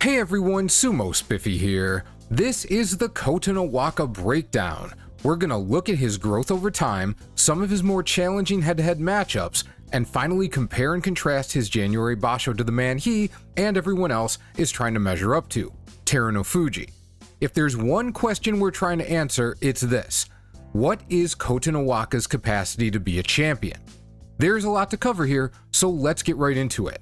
Hey everyone, Sumo Spiffy here. This is the Kotonowaka breakdown. We're gonna look at his growth over time, some of his more challenging head-to-head matchups, and finally compare and contrast his January basho to the man he, and everyone else, is trying to measure up to, Teru no Fuji. If there's one question we're trying to answer, it's this: what is Kotonowaka's capacity to be a champion? There's a lot to cover here, so let's get right into it.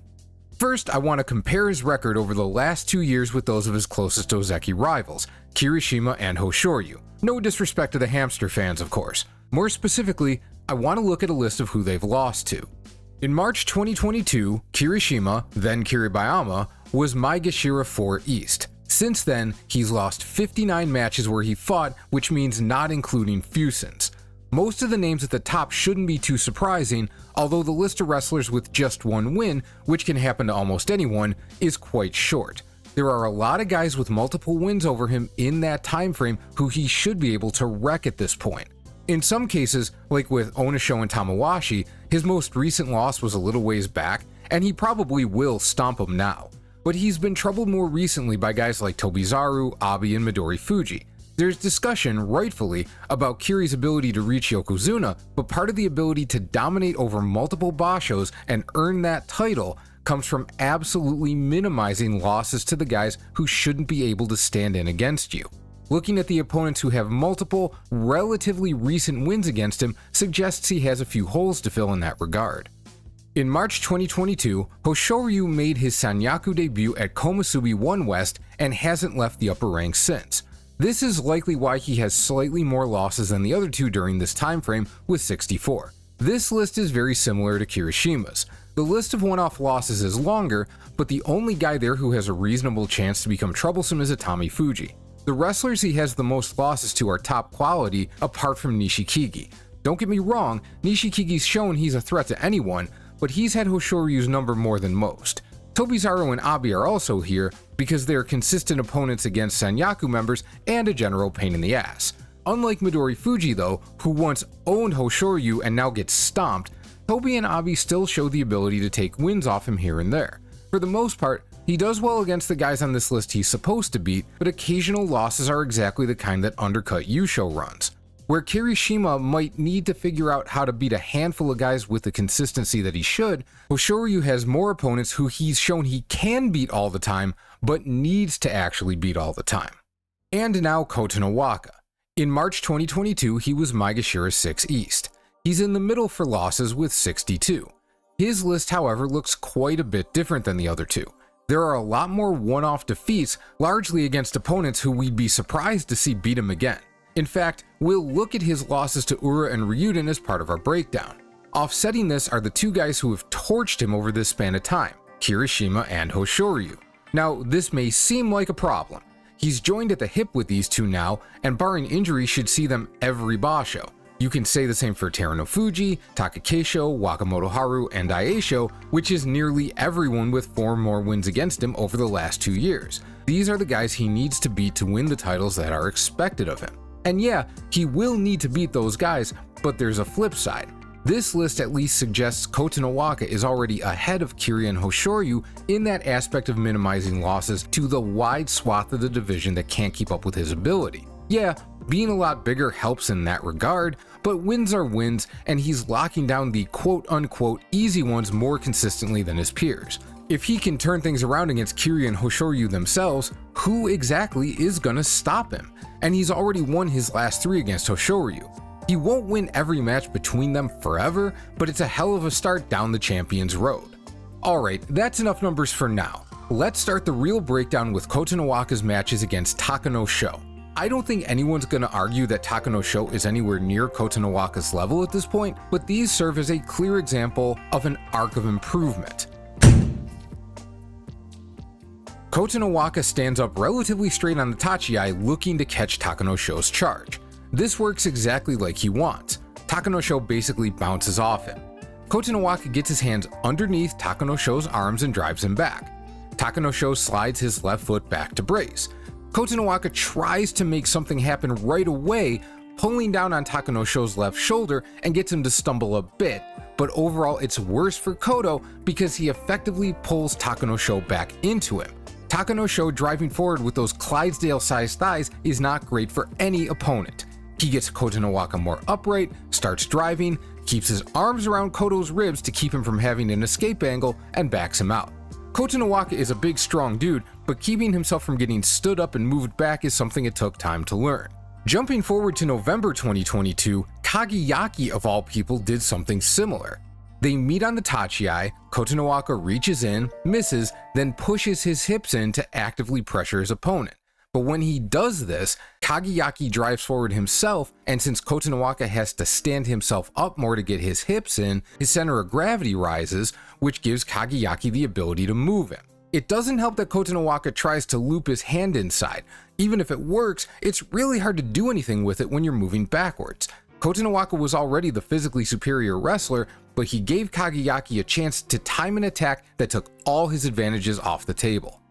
First, I want to compare his record over the last 2 years with those of his closest Ozeki rivals, Kirishima and Hoshoryu. No disrespect to the hamster fans, of course. More specifically, I want to look at a list of who they've lost to. In March 2022, Kirishima, then Kiribayama, was Maegashira 4 East. Since then, he's lost 59 matches where he fought, which means not including Fusins. Most of the names at the top shouldn't be too surprising, although the list of wrestlers with just one win, which can happen to almost anyone, is quite short. There are a lot of guys with multiple wins over him in that time frame who he should be able to wreck at this point. In some cases, like with Onisho and Tamawashi, his most recent loss was a little ways back, and he probably will stomp him now. But he's been troubled more recently by guys like Tobizaru, Abi, and Midori Fuji. There's discussion, rightfully, about Kiri's ability to reach Yokozuna, but part of the ability to dominate over multiple bashos and earn that title comes from absolutely minimizing losses to the guys who shouldn't be able to stand in against you. Looking at the opponents who have multiple, relatively recent wins against him suggests he has a few holes to fill in that regard. In March 2022, Hoshoryu made his Sanyaku debut at Komusubi 1 West and hasn't left the upper ranks since. This is likely why he has slightly more losses than the other two during this time frame, with 64. This list is very similar to Kirishima's. The list of one-off losses is longer, but the only guy there who has a reasonable chance to become troublesome is Atami Fuji. The wrestlers he has the most losses to are top quality, apart from Nishikigi. Don't get me wrong, Nishikigi's shown he's a threat to anyone, but he's had Hoshoryu's number more than most. Tobizaru and Abi are also here because they are consistent opponents against Sanyaku members and a general pain in the ass. Unlike Midori Fuji though, who once owned Hoshoryu and now gets stomped, Tobi and Abi still show the ability to take wins off him here and there. For the most part, he does well against the guys on this list he's supposed to beat, but occasional losses are exactly the kind that undercut Yusho runs. Where Kirishima might need to figure out how to beat a handful of guys with the consistency that he should, Hoshoryu has more opponents who he's shown he can beat all the time, but needs to actually beat all the time. And now Kotonowaka. In March 2022, he was Maegashira 6 East. He's in the middle for losses with 62. His list, however, looks quite a bit different than the other two. There are a lot more one-off defeats, largely against opponents who we'd be surprised to see beat him again. In fact, we'll look at his losses to Ura and Ryuden as part of our breakdown. Offsetting this are the two guys who have torched him over this span of time, Kirishima and Hoshoryu. Now, this may seem like a problem. He's joined at the hip with these two now, and barring injury should see them every basho. You can say the same for Teru no Fuji, Takakesho, Wakamotoharu, and Aisho, which is nearly everyone with 4 more wins against him over the last 2 years. These are the guys he needs to beat to win the titles that are expected of him. And yeah, he will need to beat those guys, but there's a flip side. This list at least suggests Kotonowaka is already ahead of Kiri and Hoshoryu in that aspect of minimizing losses to the wide swath of the division that can't keep up with his ability. Yeah, being a lot bigger helps in that regard, but wins are wins, and he's locking down the quote-unquote easy ones more consistently than his peers. If he can turn things around against Kiri and Hoshoryu themselves, who exactly is gonna stop him? And he's already won his last 3 against Hoshoryu. He won't win every match between them forever, but it's a hell of a start down the champion's road. Alright, that's enough numbers for now. Let's start the real breakdown with Kotonowaka's matches against Takanosho. I don't think anyone's gonna argue that Takanosho is anywhere near Kotonowaka's level at this point, but these serve as a clear example of an arc of improvement. Kotonowaka stands up relatively straight on the tachiai looking to catch Takanosho's charge. This works exactly like he wants. Takanosho basically bounces off him. Kotonowaka gets his hands underneath Takanosho's arms and drives him back. Takanosho slides his left foot back to brace. Kotonowaka tries to make something happen right away, pulling down on Takanosho's left shoulder and gets him to stumble a bit, but overall it's worse for Koto because he effectively pulls Takanosho back into him. Takanosho driving forward with those Clydesdale-sized thighs is not great for any opponent. He gets Kotonowaka more upright, starts driving, keeps his arms around Koto's ribs to keep him from having an escape angle, and backs him out. Kotonowaka is a big strong dude, but keeping himself from getting stood up and moved back is something it took time to learn. Jumping forward to November 2022, Kageyaki of all people did something similar. They meet on the tachi-ai, Kotonowaka reaches in, misses, then pushes his hips in to actively pressure his opponent. But when he does this, Kageyaki drives forward himself, and since Kotonowaka has to stand himself up more to get his hips in, his center of gravity rises, which gives Kageyaki the ability to move him. It doesn't help that Kotonowaka tries to loop his hand inside. Even if it works, it's really hard to do anything with it when you're moving backwards. Kotonowaka was already the physically superior wrestler, but he gave Kageyaki a chance to time an attack that took all his advantages off the table.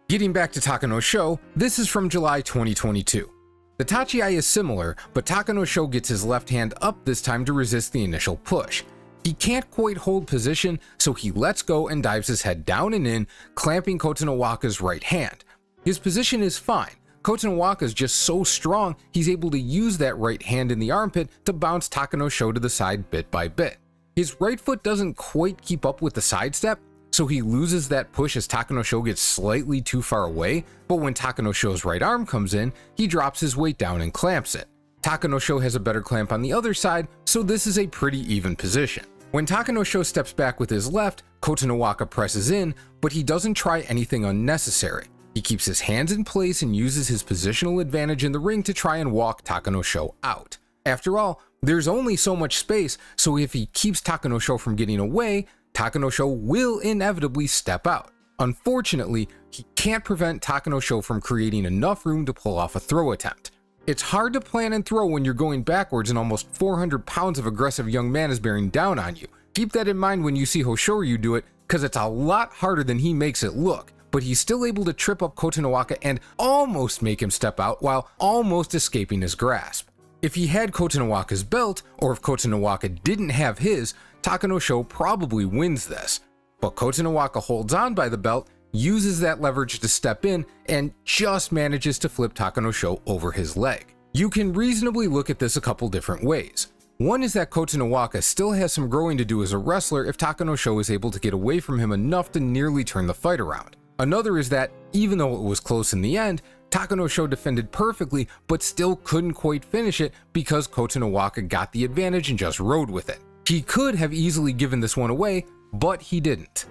Getting back to Takanosho, this is from July 2022. The tachi-ai is similar, but Takanosho gets his left hand up this time to resist the initial push. He can't quite hold position, so he lets go and dives his head down and in, clamping Kotonowaka's right hand. His position is fine. Kotonowaka is just so strong, he's able to use that right hand in the armpit to bounce Takanosho to the side bit by bit. His right foot doesn't quite keep up with the sidestep, so he loses that push as Takanosho gets slightly too far away, but when Takanosho's right arm comes in, he drops his weight down and clamps it. Takanosho has a better clamp on the other side, so this is a pretty even position. When Takanosho steps back with his left, Kotonowaka presses in, but he doesn't try anything unnecessary. He keeps his hands in place and uses his positional advantage in the ring to try and walk Takanosho out. After all, there's only so much space, so if he keeps Takanosho from getting away, Takanosho will inevitably step out. Unfortunately, he can't prevent Takanosho from creating enough room to pull off a throw attempt. It's hard to plan and throw when you're going backwards and almost 400 pounds of aggressive young man is bearing down on you. Keep that in mind when you see Hoshoryu do it, cause it's a lot harder than he makes it look, but he's still able to trip up Kotonowaka and almost make him step out while almost escaping his grasp. If he had Kotonowaka's belt, or if Kotonowaka didn't have his, Takanosho probably wins this. But Kotonowaka holds on by the belt, uses that leverage to step in, and just manages to flip Takanosho over his leg. You can reasonably look at this a couple different ways. One is that Kotonowaka still has some growing to do as a wrestler if Takanosho is able to get away from him enough to nearly turn the fight around. Another is that, even though it was close in the end, Takanosho defended perfectly but still couldn't quite finish it because Kotonowaka got the advantage and just rode with it. He could have easily given this one away, but he didn't.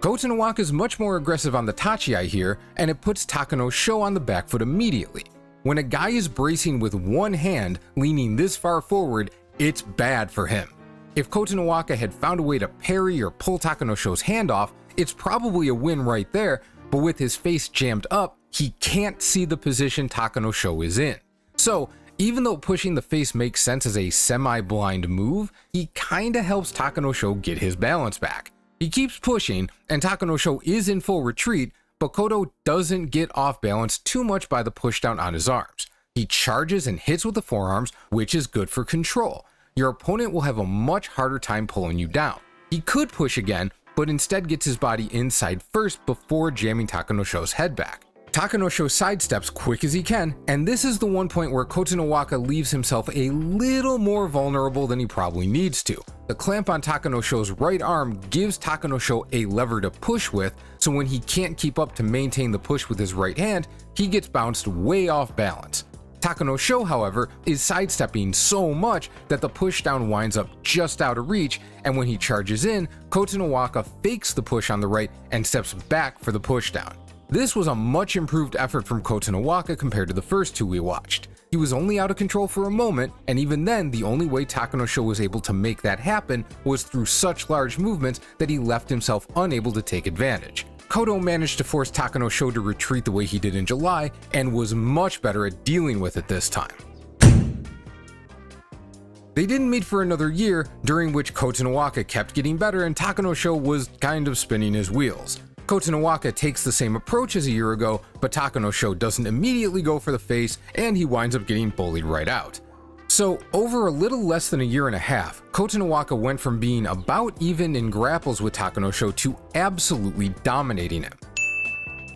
Kotonowaka is much more aggressive on the tachi-ai here, and it puts Takanosho on the back foot immediately. When a guy is bracing with one hand, leaning this far forward, it's bad for him. If Kotonowaka had found a way to parry or pull Takanosho's hand off, it's probably a win right there, but with his face jammed up, he can't see the position Takanosho is in. So, even though pushing the face makes sense as a semi-blind move, he kinda helps Takanosho get his balance back. He keeps pushing, and Takanosho is in full retreat, but Koto doesn't get off balance too much by the pushdown on his arms. He charges and hits with the forearms, which is good for control. Your opponent will have a much harder time pulling you down. He could push again, but instead gets his body inside first before jamming Takanosho's head back. Takanosho sidesteps quick as he can, and this is the one point where Kotonowaka leaves himself a little more vulnerable than he probably needs to. The clamp on Takanosho's right arm gives Takanosho a lever to push with, so when he can't keep up to maintain the push with his right hand, he gets bounced way off balance. Takanosho, however, is sidestepping so much that the pushdown winds up just out of reach, and when he charges in, Kotonowaka fakes the push on the right and steps back for the pushdown. This was a much improved effort from Kotonowaka compared to the first two we watched. He was only out of control for a moment, and even then the only way Takanosho was able to make that happen was through such large movements that he left himself unable to take advantage. Koto managed to force Takanosho to retreat the way he did in July, and was much better at dealing with it this time. They didn't meet for another year, during which Kotonowaka kept getting better and Takanosho was kind of spinning his wheels. Kotonowaka takes the same approach as a year ago, but Takanosho doesn't immediately go for the face, and he winds up getting bullied right out. So, over a little less than a year and a half, Kotonowaka went from being about even in grapples with Takanosho to absolutely dominating him.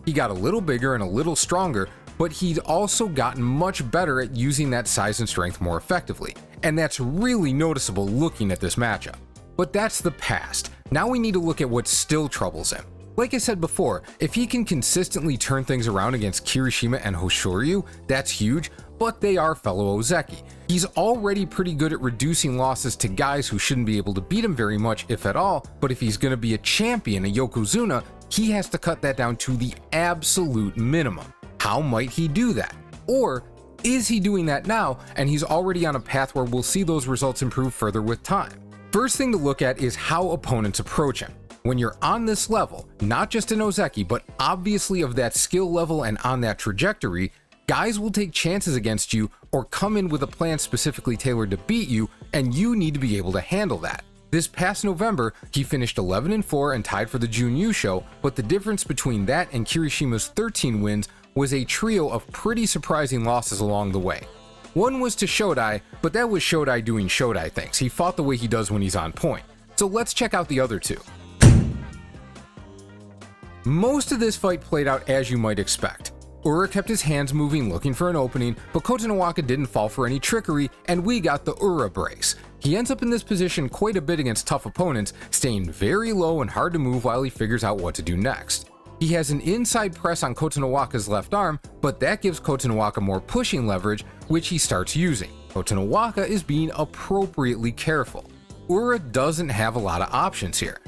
He got a little bigger and a little stronger, but he'd also gotten much better at using that size and strength more effectively, and that's really noticeable looking at this matchup. But that's the past. Now we need to look at what still troubles him. Like I said before, if he can consistently turn things around against Kirishima and Hoshoryu, that's huge, but they are fellow Ozeki. He's already pretty good at reducing losses to guys who shouldn't be able to beat him very much, if at all, but if he's going to be a champion, a Yokozuna, he has to cut that down to the absolute minimum. How might he do that? Or is he doing that now, and he's already on a path where we'll see those results improve further with time? First thing to look at is how opponents approach him. When you're on this level, not just in Ozeki, but obviously of that skill level and on that trajectory, guys will take chances against you or come in with a plan specifically tailored to beat you, and you need to be able to handle that. This past November, he finished 11-4 and tied for the Jun Yusho, but the difference between that and Kirishima's 13 wins was a trio of pretty surprising losses along the way. One was to Shodai, but that was Shodai doing Shodai things. He fought the way he does when he's on point. So let's check out the other two. Most of this fight played out as you might expect. Ura kept his hands moving looking for an opening, but Kotonowaka didn't fall for any trickery, and we got the Ura brace. He ends up in this position quite a bit against tough opponents, staying very low and hard to move while he figures out what to do next. He has an inside press on Kotonowaka's left arm, but that gives Kotonowaka more pushing leverage, which he starts using. Kotonowaka is being appropriately careful. Ura doesn't have a lot of options here.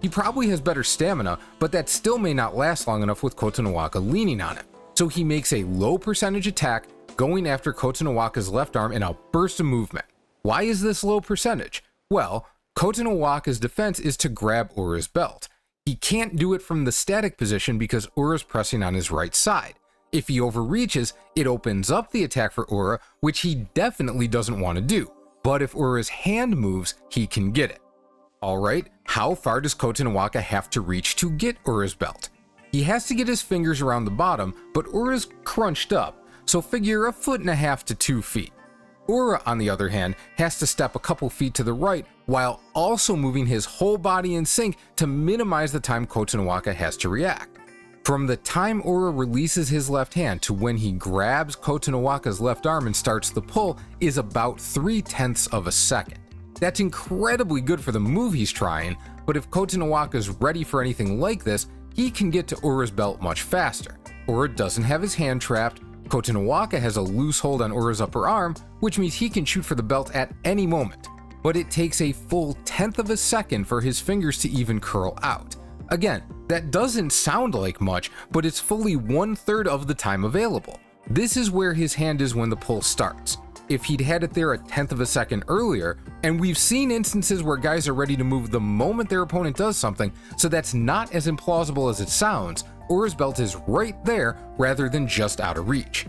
He probably has better stamina, but that still may not last long enough with Kotonowaka leaning on him. So he makes a low percentage attack, going after Kotonowaka's left arm in a burst of movement. Why is this low percentage? Well, Kotonowaka's defense is to grab Ura's belt. He can't do it from the static position because Ura's pressing on his right side. If he overreaches, it opens up the attack for Ura, which he definitely doesn't want to do. But if Ura's hand moves, he can get it. Alright, how far does Kotonowaka have to reach to get Ura's belt? He has to get his fingers around the bottom, but Ura's crunched up, so figure 1.5 to 2 feet. Ura, on the other hand, has to step a couple feet to the right while also moving his whole body in sync to minimize the time Kotonowaka has to react. From the time Ura releases his left hand to when he grabs Kotonowaka's left arm and starts the pull is about 0.3 of a second. That's incredibly good for the move he's trying, but if Kotonowaka's ready for anything like this, he can get to Ura's belt much faster. Ura doesn't have his hand trapped, Kotonowaka has a loose hold on Ura's upper arm, which means he can shoot for the belt at any moment, but it takes a full 1/10 of a second for his fingers to even curl out. Again, that doesn't sound like much, but it's fully 1/3 of the time available. This is where his hand is when the pull starts. If he'd had it there 1/10 of a second earlier, and we've seen instances where guys are ready to move the moment their opponent does something, so that's not as implausible as it sounds. Ura's belt is right there rather than just out of reach.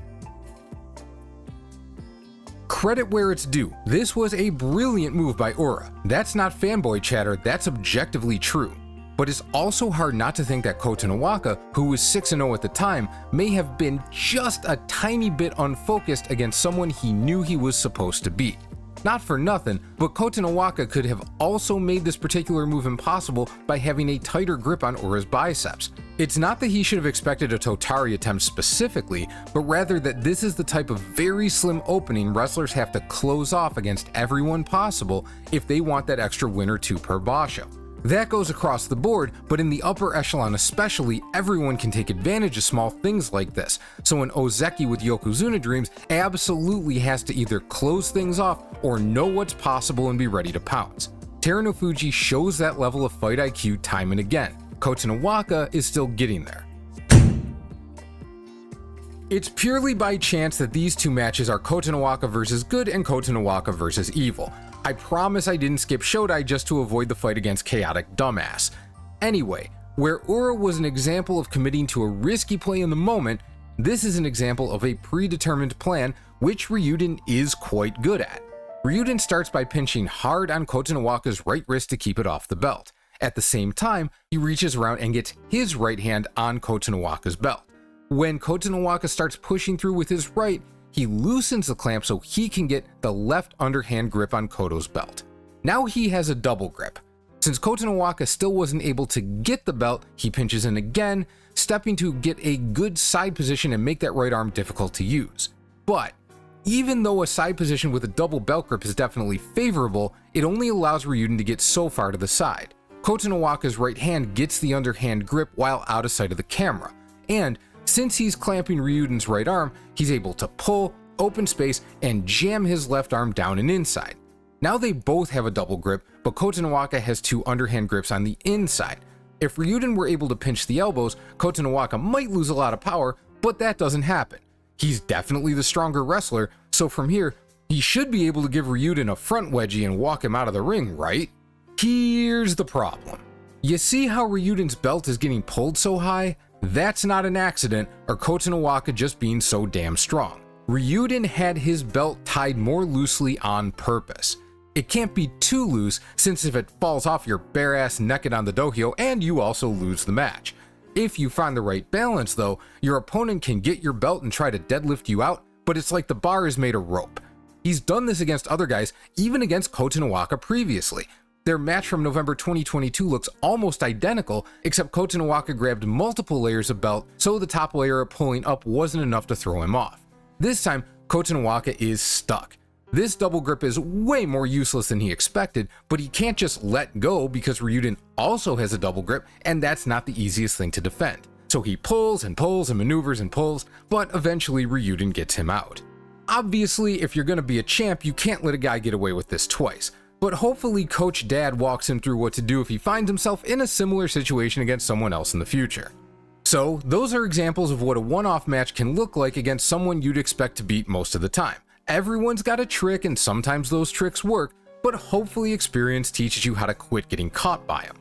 Credit where it's due, this was a brilliant move by Ura. That's not fanboy chatter, that's objectively true. But it's also hard not to think that Kotonowaka, who was 6-0 at the time, may have been just a tiny bit unfocused against someone he knew he was supposed to beat. Not for nothing, but Kotonowaka could have also made this particular move impossible by having a tighter grip on Ura's biceps. It's not that he should have expected a Totari attempt specifically, but rather that this is the type of very slim opening wrestlers have to close off against everyone possible if they want that extra win or two per basho. That goes across the board, but in the upper echelon especially, everyone can take advantage of small things like this, so an Ozeki with Yokozuna dreams absolutely has to either close things off or know what's possible and be ready to pounce. Terunofuji shows that level of fight IQ time and again. Kotonowaka is still getting there. It's purely by chance that these two matches are Kotonowaka versus good and Kotonowaka versus evil. I promise I didn't skip Shodai just to avoid the fight against Chaotic Dumbass. Anyway, where Ura was an example of committing to a risky play in the moment, this is an example of a predetermined plan which Ryuden is quite good at. Ryuden starts by pinching hard on Kotonowaka's right wrist to keep it off the belt. At the same time, he reaches around and gets his right hand on Kotonowaka's belt. When Kotonowaka starts pushing through with his right, he loosens the clamp so he can get the left underhand grip on Koto's belt. Now he has a double grip. Since Kotonowaka still wasn't able to get the belt, he pinches in again, stepping to get a good side position and make that right arm difficult to use. But even though a side position with a double belt grip is definitely favorable, it only allows Ryuden to get so far to the side. Kotonowaka's right hand gets the underhand grip while out of sight of the camera, and since he's clamping Ryuden's right arm, he's able to pull, open space, and jam his left arm down and inside. Now they both have a double grip, but Kotonowaka has two underhand grips on the inside. If Ryuden were able to pinch the elbows, Kotonowaka might lose a lot of power, but that doesn't happen. He's definitely the stronger wrestler, so from here, he should be able to give Ryuden a front wedgie and walk him out of the ring, right? Here's the problem. You see how Ryuden's belt is getting pulled so high? That's not an accident or Kotonowaka just being so damn strong. Ryuden had his belt tied more loosely on purpose. It can't be too loose, since if it falls off you're bare ass naked on the dohyo and you also lose the match. If you find the right balance though, your opponent can get your belt and try to deadlift you out, but it's like the bar is made of rope. He's done this against other guys, even against Kotonowaka previously. Their match from November 2022 looks almost identical, except Kotonowaka grabbed multiple layers of belt, so the top layer of pulling up wasn't enough to throw him off. This time, Kotonowaka is stuck. This double grip is way more useless than he expected, but he can't just let go because Ryuden also has a double grip, and that's not the easiest thing to defend. So he pulls and pulls and maneuvers and pulls, but eventually Ryuden gets him out. Obviously, if you're gonna be a champ, you can't let a guy get away with this twice. But hopefully Coach Dad walks him through what to do if he finds himself in a similar situation against someone else in the future. So those are examples of what a one-off match can look like against someone you'd expect to beat most of the time. Everyone's got a trick and sometimes those tricks work, but hopefully experience teaches you how to quit getting caught by them.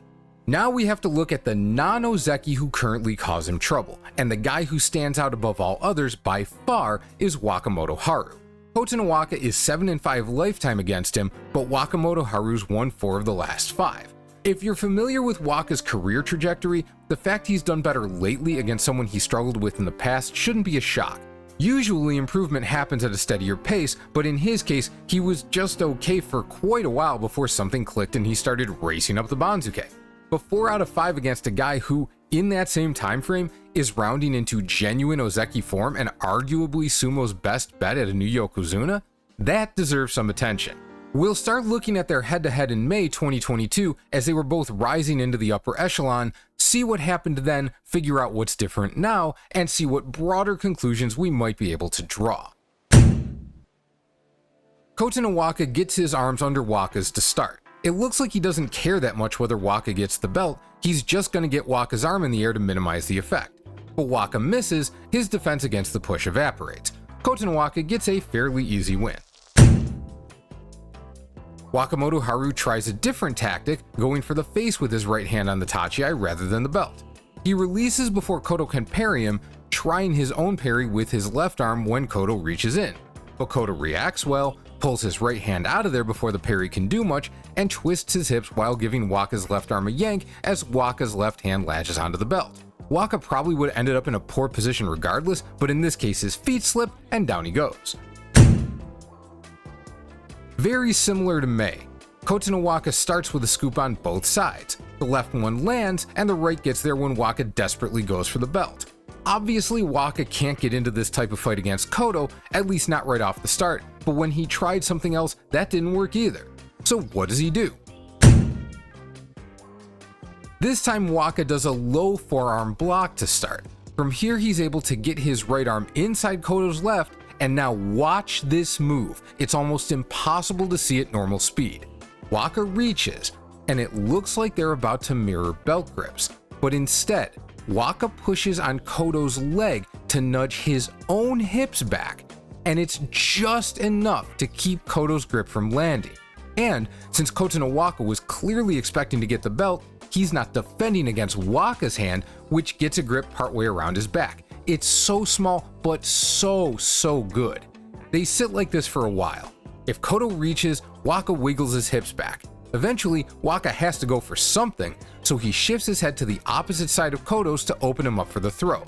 Now we have to look at the non-Ozeki who currently cause him trouble, and the guy who stands out above all others by far is Wakamotoharu. Kotonowaka is 7-5 lifetime against him, but Wakamotoharu's won 4 of the last 5. If you're familiar with Waka's career trajectory, the fact he's done better lately against someone he struggled with in the past shouldn't be a shock. Usually improvement happens at a steadier pace, but in his case, he was just okay for quite a while before something clicked and he started racing up the Banzuke. But 4 out of 5 against a guy who, in that same time frame, is rounding into genuine Ozeki form and arguably Sumo's best bet at a new Yokozuna? That deserves some attention. We'll start looking at their head-to-head in May 2022 as they were both rising into the upper echelon, see what happened then, figure out what's different now, and see what broader conclusions we might be able to draw. Kotonowaka gets his arms under Waka's to start. It looks like he doesn't care that much whether Waka gets the belt, he's just gonna get Waka's arm in the air to minimize the effect. But Waka misses, his defense against the push evaporates. Kotonowaka gets a fairly easy win. Wakamotoharu tries a different tactic, going for the face with his right hand on the tachiai rather than the belt. He releases before Koto can parry him, trying his own parry with his left arm when Koto reaches in. But Koto reacts well, pulls his right hand out of there before the parry can do much, and twists his hips while giving Waka's left arm a yank as Waka's left hand latches onto the belt. Waka probably would have ended up in a poor position regardless, but in this case his feet slip and down he goes. Very similar to May, Kotonowaka starts with a scoop on both sides. The left one lands, and the right gets there when Waka desperately goes for the belt. Obviously, Waka can't get into this type of fight against Koto, at least not right off the start, but when he tried something else, that didn't work either. So what does he do? This time Waka does a low forearm block to start. From here he's able to get his right arm inside Koto's left, and now watch this move. It's almost impossible to see at normal speed. Waka reaches, and it looks like they're about to mirror belt grips, but instead, Waka pushes on Koto's leg to nudge his own hips back, and it's just enough to keep Koto's grip from landing. And since Kotonowaka was clearly expecting to get the belt, he's not defending against Waka's hand, which gets a grip partway around his back. It's so small, but so good. They sit like this for a while. If Koto reaches, Waka wiggles his hips back. Eventually, Waka has to go for something, so he shifts his head to the opposite side of Koto's to open him up for the throw.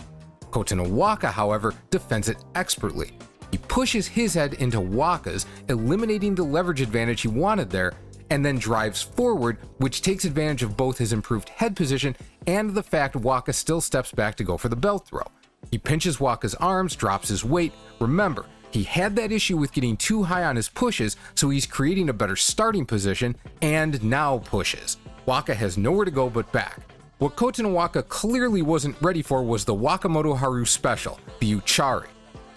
Kotonowaka, however, defends it expertly. He pushes his head into Waka's, eliminating the leverage advantage he wanted there, and then drives forward, which takes advantage of both his improved head position and the fact Waka still steps back to go for the belt throw. He pinches Waka's arms, drops his weight. Remember, he had that issue with getting too high on his pushes, so he's creating a better starting position, and now pushes. Waka has nowhere to go but back. What Kotonowaka clearly wasn't ready for was the Wakamotoharu special, the Uchari.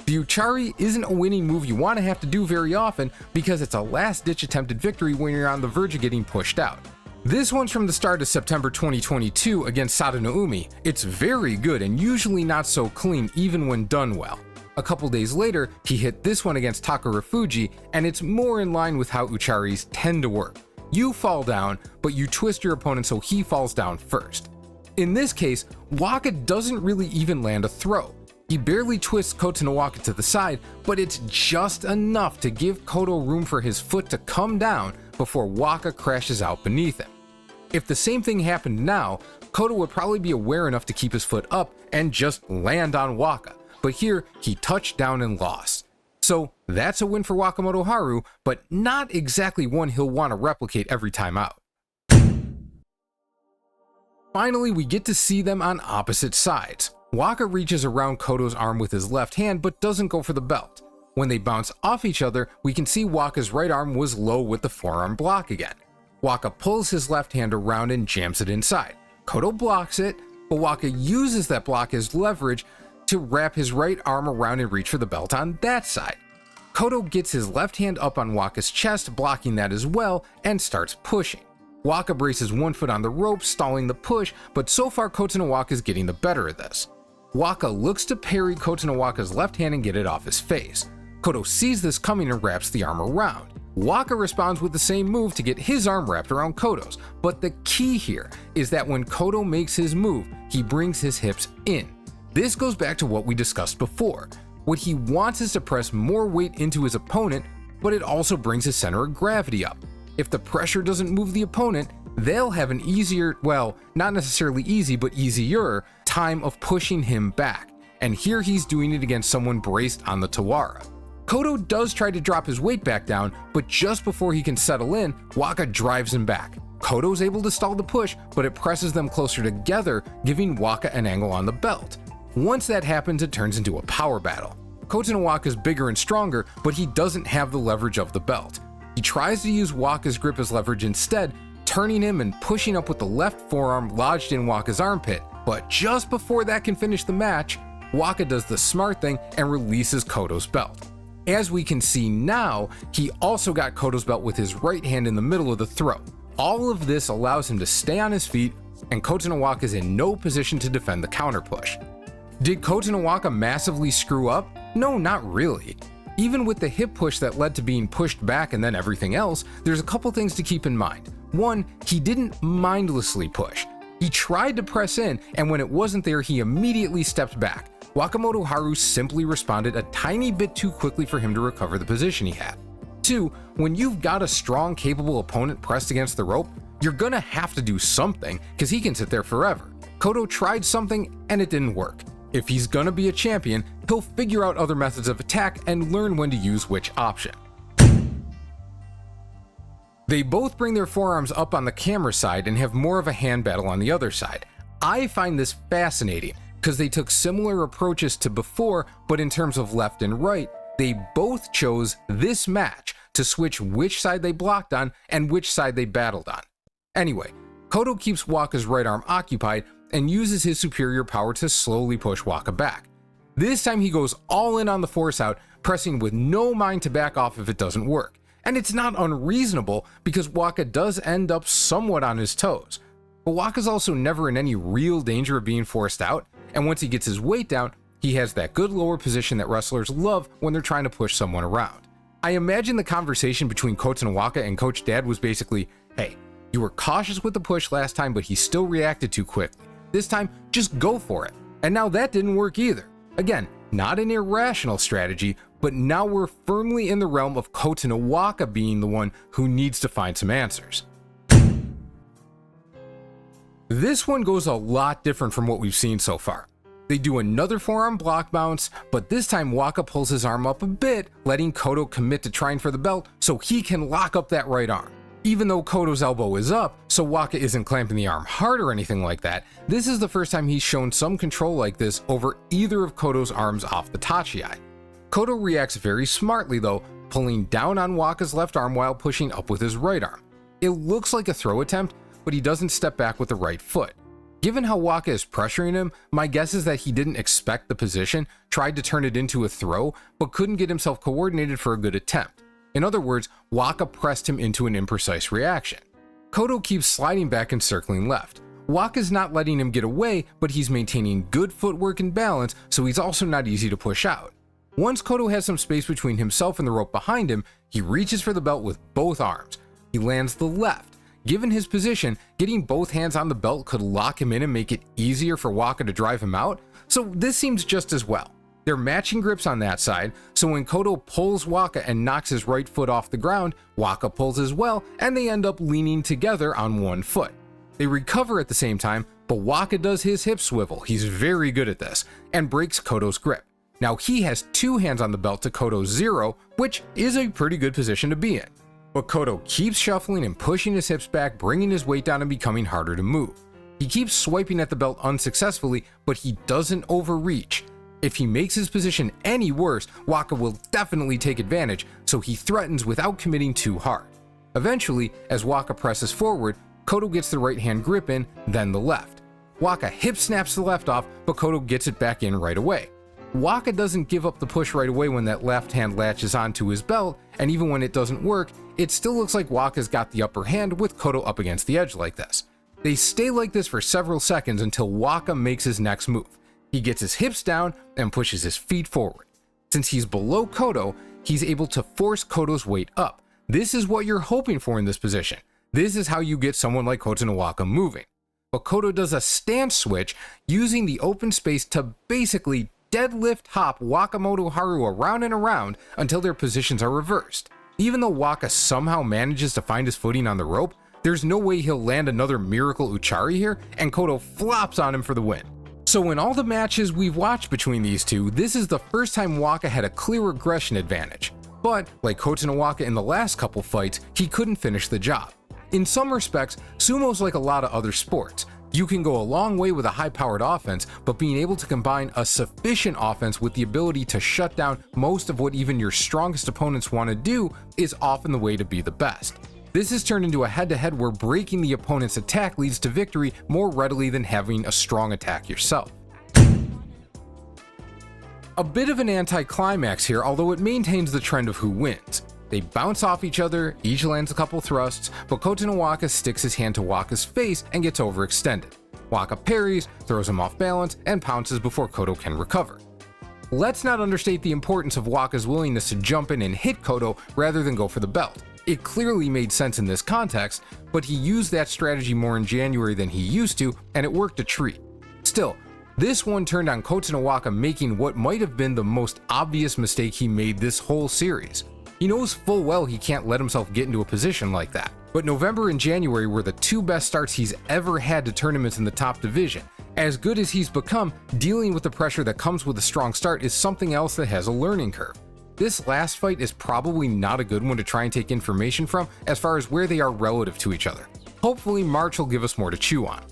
The Uchari isn't a winning move you want to have to do very often because it's a last-ditch attempted victory when you're on the verge of getting pushed out. This one's from the start of September 2022 against Sadanoumi. It's very good and usually not so clean even when done well. A couple days later, he hit this one against Takarafuji, and it's more in line with how Ucharis tend to work. You fall down, but you twist your opponent so he falls down first. In this case, Waka doesn't really even land a throw. He barely twists Kotonowaka to the side, but it's just enough to give Koto room for his foot to come down before Waka crashes out beneath him. If the same thing happened now, Koto would probably be aware enough to keep his foot up and just land on Waka, but here he touched down and lost. So that's a win for Wakamotoharu, but not exactly one he'll want to replicate every time out. Finally, we get to see them on opposite sides. Waka reaches around Koto's arm with his left hand but doesn't go for the belt. When they bounce off each other, we can see Waka's right arm was low with the forearm block again. Waka pulls his left hand around and jams it inside. Koto blocks it, but Waka uses that block as leverage to wrap his right arm around and reach for the belt on that side. Koto gets his left hand up on Waka's chest, blocking that as well, and starts pushing. Waka braces one foot on the rope, stalling the push, but so far Kotonowaka is getting the better of this. Waka looks to parry Kotonowaka's left hand and get it off his face. Koto sees this coming and wraps the arm around. Waka responds with the same move to get his arm wrapped around Koto's, but the key here is that when Koto makes his move, he brings his hips in. This goes back to what we discussed before. What he wants is to press more weight into his opponent, but it also brings his center of gravity up. If the pressure doesn't move the opponent, they'll have an easier, well, not necessarily easy, but easier time of pushing him back. And here he's doing it against someone braced on the Tawara. Koto does try to drop his weight back down, but just before he can settle in, Waka drives him back. Koto's able to stall the push, but it presses them closer together, giving Waka an angle on the belt. Once that happens, it turns into a power battle. Kotonowaka's bigger and stronger, but he doesn't have the leverage of the belt. He tries to use Waka's grip as leverage instead, turning him and pushing up with the left forearm lodged in Waka's armpit. But just before that can finish the match, Waka does the smart thing and releases Koto's belt. As we can see now, he also got Koto's belt with his right hand in the middle of the throw. All of this allows him to stay on his feet, and Kotonowaka is in no position to defend the counter push. Did Kotonowaka massively screw up? No, not really. Even with the hip push that led to being pushed back and then everything else, there's a couple things to keep in mind. One, he didn't mindlessly push. He tried to press in, and when it wasn't there, he immediately stepped back. Wakamotoharu simply responded a tiny bit too quickly for him to recover the position he had. Two, when you've got a strong, capable opponent pressed against the rope, you're gonna have to do something, because he can sit there forever. Koto tried something, and it didn't work. If he's gonna be a champion, he'll figure out other methods of attack and learn when to use which option. They both bring their forearms up on the camera side and have more of a hand battle on the other side. I find this fascinating because they took similar approaches to before, but in terms of left and right, they both chose this match to switch which side they blocked on and which side they battled on. Anyway, Koto keeps Waka's right arm occupied and uses his superior power to slowly push Waka back. This time he goes all in on the force out, pressing with no mind to back off if it doesn't work. And it's not unreasonable because Waka does end up somewhat on his toes. But Waka's also never in any real danger of being forced out, and once he gets his weight down, he has that good lower position that wrestlers love when they're trying to push someone around. I imagine the conversation between Kotonowaka and Coach Dad was basically, hey, you were cautious with the push last time, but he still reacted too quickly. This time, just go for it. And now that didn't work either. Again, not an irrational strategy, but now we're firmly in the realm of Kotonowaka being the one who needs to find some answers. This one goes a lot different from what we've seen so far. They do another forearm block bounce, but this time Waka pulls his arm up a bit, letting Koto commit to trying for the belt so he can lock up that right arm. Even though Koto's elbow is up, so Waka isn't clamping the arm hard or anything like that, this is the first time he's shown some control like this over either of Koto's arms off the tachi-ai. Koto reacts very smartly though, pulling down on Waka's left arm while pushing up with his right arm. It looks like a throw attempt, but he doesn't step back with the right foot. Given how Waka is pressuring him, my guess is that he didn't expect the position, tried to turn it into a throw, but couldn't get himself coordinated for a good attempt. In other words, Waka pressed him into an imprecise reaction. Koto keeps sliding back and circling left. Waka's not letting him get away, but he's maintaining good footwork and balance, so he's also not easy to push out. Once Koto has some space between himself and the rope behind him, he reaches for the belt with both arms. He lands the left. Given his position, getting both hands on the belt could lock him in and make it easier for Waka to drive him out, so this seems just as well. They're matching grips on that side, so when Koto pulls Waka and knocks his right foot off the ground, Waka pulls as well, and they end up leaning together on one foot. They recover at the same time, but Waka does his hip swivel, he's very good at this, and breaks Koto's grip. Now he has two hands on the belt to Koto's 0, which is a pretty good position to be in. But Koto keeps shuffling and pushing his hips back, bringing his weight down and becoming harder to move. He keeps swiping at the belt unsuccessfully, but he doesn't overreach. If he makes his position any worse, Waka will definitely take advantage, so he threatens without committing too hard. Eventually, as Waka presses forward, Koto gets the right hand grip in, then the left. Waka hip snaps the left off, but Koto gets it back in right away. Waka doesn't give up the push right away when that left hand latches onto his belt, and even when it doesn't work, it still looks like Waka's got the upper hand with Koto up against the edge like this. They stay like this for several seconds until Waka makes his next move. He gets his hips down and pushes his feet forward. Since he's below Koto, he's able to force Koto's weight up. This is what you're hoping for in this position. This is how you get someone like Kotonowaka moving. But Koto does a stance switch, using the open space to basically deadlift hop Wakamotoharu around and around until their positions are reversed. Even though Waka somehow manages to find his footing on the rope, there's no way he'll land another miracle Uchari here, and Koto flops on him for the win. So in all the matches we've watched between these two, this is the first time Waka had a clear aggression advantage. But, like Kotonowaka in the last couple fights, he couldn't finish the job. In some respects, sumo's like a lot of other sports. You can go a long way with a high-powered offense, but being able to combine a sufficient offense with the ability to shut down most of what even your strongest opponents want to do is often the way to be the best. This has turned into a head-to-head where breaking the opponent's attack leads to victory more readily than having a strong attack yourself. A bit of an anticlimax here, although it maintains the trend of who wins. They bounce off each other, each lands a couple thrusts, but Kotonowaka sticks his hand to Waka's face and gets overextended. Waka parries, throws him off balance, and pounces before Koto can recover. Let's not understate the importance of Waka's willingness to jump in and hit Koto rather than go for the belt. It clearly made sense in this context, but he used that strategy more in January than he used to, and it worked a treat. Still, this one turned on Kotonowaka making what might have been the most obvious mistake he made this whole series. He knows full well he can't let himself get into a position like that. But November and January were the two best starts he's ever had to tournaments in the top division. As good as he's become, dealing with the pressure that comes with a strong start is something else that has a learning curve. This last fight is probably not a good one to try and take information from as far as where they are relative to each other. Hopefully March will give us more to chew on.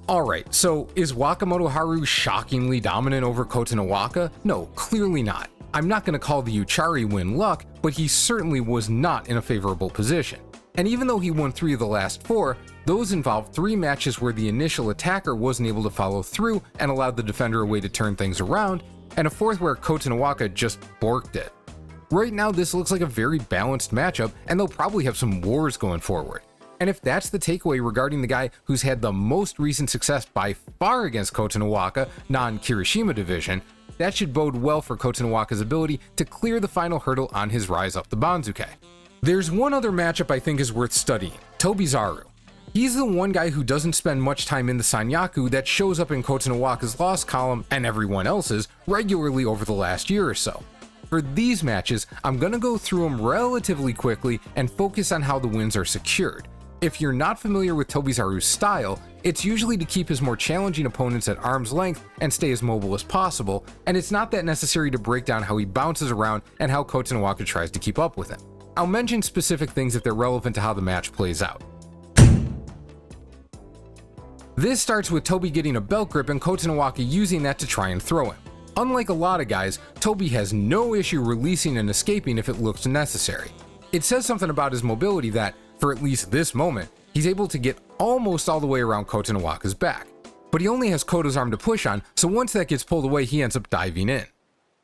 Alright, so is Wakamotoharu shockingly dominant over Kotonowaka? No, clearly not. I'm not going to call the Uchari win luck, but he certainly was not in a favorable position. And even though he won 3 of the last 4, those involved 3 matches where the initial attacker wasn't able to follow through and allowed the defender a way to turn things around, and a 4th where Kotonowaka just borked it. Right now this looks like a very balanced matchup, and they'll probably have some wars going forward. And if that's the takeaway regarding the guy who's had the most recent success by far against Kotonowaka, non-Kirishima division, that should bode well for Kotonowaka's ability to clear the final hurdle on his rise up the Banzuke. There's one other matchup I think is worth studying, Tobizaru. He's the one guy who doesn't spend much time in the Sanyaku that shows up in Kotonowaka's loss column and everyone else's regularly over the last year or so. For these matches, I'm gonna go through them relatively quickly and focus on how the wins are secured. If you're not familiar with Tobizaru's style, it's usually to keep his more challenging opponents at arm's length and stay as mobile as possible, and it's not that necessary to break down how he bounces around and how Kotonowaka tries to keep up with him. I'll mention specific things if they're relevant to how the match plays out. This starts with Tobi getting a belt grip and Kotonowaka using that to try and throw him. Unlike a lot of guys, Tobi has no issue releasing and escaping if it looks necessary. It says something about his mobility that, for at least this moment, he's able to get almost all the way around Kotonowaka's back. But he only has Koto's arm to push on, so once that gets pulled away, he ends up diving in.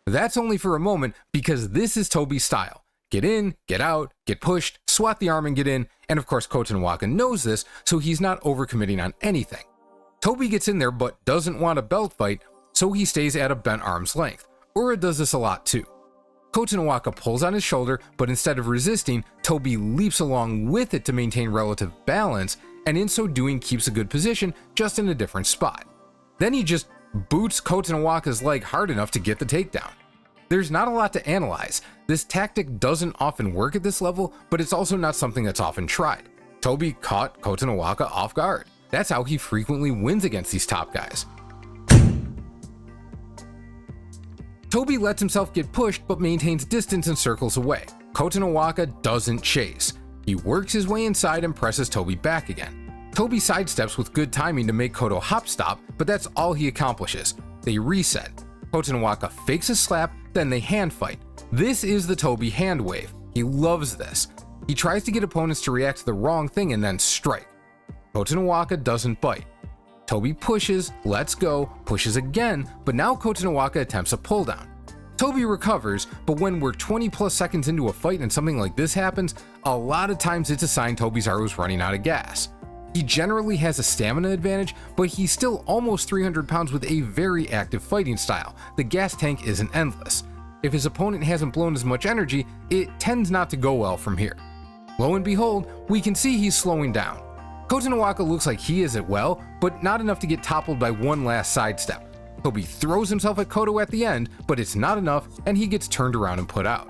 That's only for a moment because this is Tobi's style. Get in, get out, get pushed, swat the arm and get in, and of course Kotonowaka knows this, so he's not overcommitting on anything. Tobi gets in there but doesn't want a belt fight, so he stays at a bent arm's length. Ura does this a lot too. Kotonowaka pulls on his shoulder, but instead of resisting, Tobi leaps along with it to maintain relative balance, and in so doing keeps a good position, just in a different spot. Then he just boots Kotonowaka's leg hard enough to get the takedown. There's not a lot to analyze. This tactic doesn't often work at this level, but it's also not something that's often tried. Tobi caught Kotonowaka off guard. That's how he frequently wins against these top guys. Tobi lets himself get pushed but maintains distance and circles away. Kotonowaka doesn't chase. He works his way inside and presses Tobi back again. Tobi sidesteps with good timing to make Koto hop stop, but that's all he accomplishes. They reset. Kotonowaka fakes a slap, then they hand fight. This is the Tobi hand wave. He loves this. He tries to get opponents to react to the wrong thing and then strike. Kotonowaka doesn't bite. Tobi pushes, lets go, pushes again, but now Kotonowaka attempts a pull down. Tobi recovers, but when we're 20 plus seconds into a fight and something like this happens, a lot of times it's a sign Tobizaru's running out of gas. He generally has a stamina advantage, but he's still almost 300 pounds with a very active fighting style. The gas tank isn't endless. If his opponent hasn't blown as much energy, it tends not to go well from here. Lo and behold, we can see he's slowing down. Kotonowaka looks like he is as well, but not enough to get toppled by one last sidestep. Tobi throws himself at Koto at the end, but it's not enough, and he gets turned around and put out.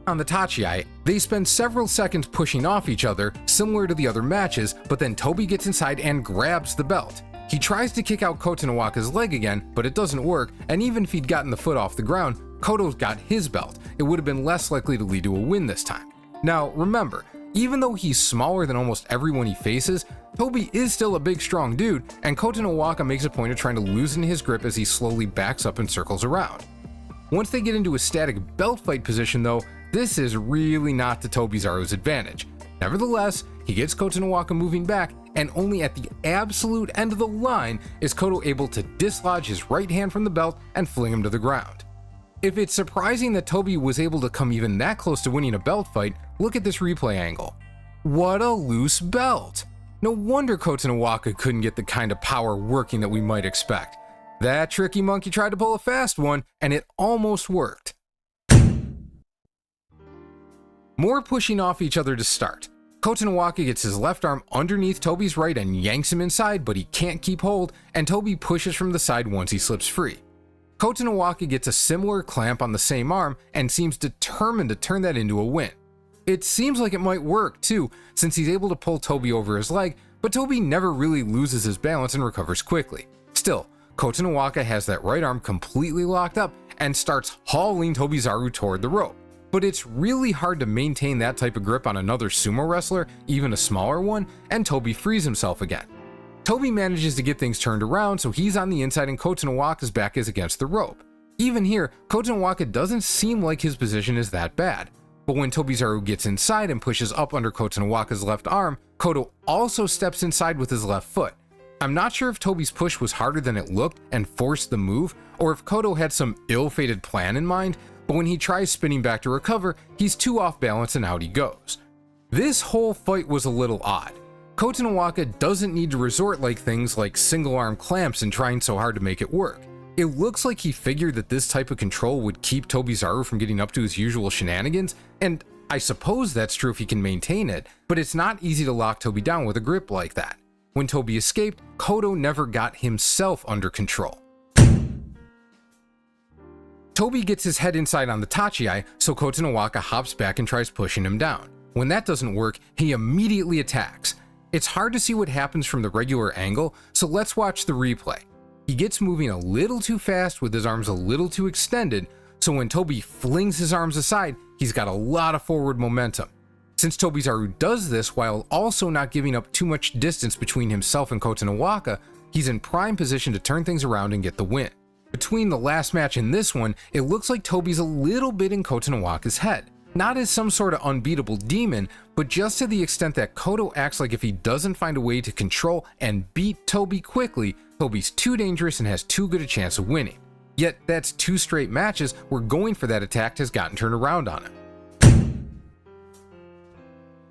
On the tachi, they spend several seconds pushing off each other, similar to the other matches, but then Tobi gets inside and grabs the belt. He tries to kick out Kotonowaka's leg again, but it doesn't work, and even if he'd gotten the foot off the ground, Koto's got his belt. It would have been less likely to lead to a win this time. Now, remember, even though he's smaller than almost everyone he faces, Tobi is still a big strong dude, and Kotonowaka makes a point of trying to loosen his grip as he slowly backs up and circles around. Once they get into a static belt fight position though, this is really not to Tobizaru's advantage. Nevertheless, he gets Kotonowaka moving back, and only at the absolute end of the line is Koto able to dislodge his right hand from the belt and fling him to the ground. If it's surprising that Tobi was able to come even that close to winning a belt fight, look at this replay angle. What a loose belt! No wonder Kotonowaka couldn't get the kind of power working that we might expect. That tricky monkey tried to pull a fast one, and it almost worked. More pushing off each other to start. Kotonowaka gets his left arm underneath Tobi's right and yanks him inside, but he can't keep hold, and Tobi pushes from the side once he slips free. Kotonowaka gets a similar clamp on the same arm and seems determined to turn that into a win. It seems like it might work too, since he's able to pull Tobi over his leg, but Tobi never really loses his balance and recovers quickly. Still, Kotonowaka has that right arm completely locked up and starts hauling Tobizaru toward the rope. But it's really hard to maintain that type of grip on another sumo wrestler, even a smaller one, and Tobi frees himself again. Tobi manages to get things turned around, so he's on the inside and Kotonowaka's back is against the rope. Even here, Kotonowaka doesn't seem like his position is that bad. But when Tobizaru gets inside and pushes up under Kotonowaka's left arm, Koto also steps inside with his left foot. I'm not sure if Tobi's push was harder than it looked and forced the move, or if Koto had some ill-fated plan in mind, but when he tries spinning back to recover, he's too off balance and out he goes. This whole fight was a little odd. Kotonowaka doesn't need to resort like things like single arm clamps and trying so hard to make it work. It looks like he figured that this type of control would keep Tobizaru from getting up to his usual shenanigans, and I suppose that's true if he can maintain it, but it's not easy to lock Tobi down with a grip like that. When Tobi escaped, Koto never got himself under control. Tobi gets his head inside on the tachi, so Kotonowaka hops back and tries pushing him down. When that doesn't work, he immediately attacks. It's hard to see what happens from the regular angle, so let's watch the replay. He gets moving a little too fast with his arms a little too extended, so when Tobi flings his arms aside, he's got a lot of forward momentum. Since Tobizaru does this while also not giving up too much distance between himself and Kotonowaka, he's in prime position to turn things around and get the win. Between the last match and this one, it looks like Tobi's a little bit in Kotonowaka's head. Not as some sort of unbeatable demon, but just to the extent that Koto acts like if he doesn't find a way to control and beat Tobi quickly, Tobi's too dangerous and has too good a chance of winning. Yet that's 2 straight matches where going for that attack has gotten turned around on him.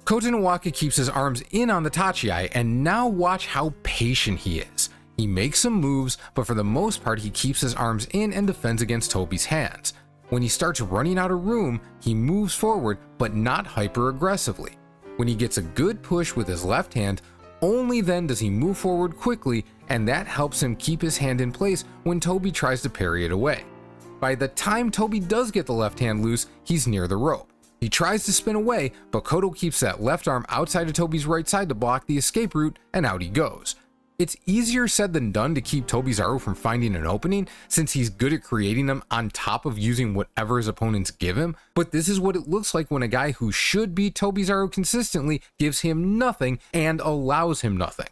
Kotonowaka keeps his arms in on the tachiai, and now watch how patient he is. He makes some moves, but for the most part he keeps his arms in and defends against Tobi's hands. When he starts running out of room, he moves forward, but not hyper aggressively. When he gets a good push with his left hand, only then does he move forward quickly, and that helps him keep his hand in place when Tobi tries to parry it away. By the time Tobi does get the left hand loose, he's near the rope. He tries to spin away, but Koto keeps that left arm outside of Tobi's right side to block the escape route, and out he goes. It's easier said than done to keep Tobizaru from finding an opening, since he's good at creating them on top of using whatever his opponents give him, but this is what it looks like when a guy who should beat Tobizaru consistently gives him nothing and allows him nothing.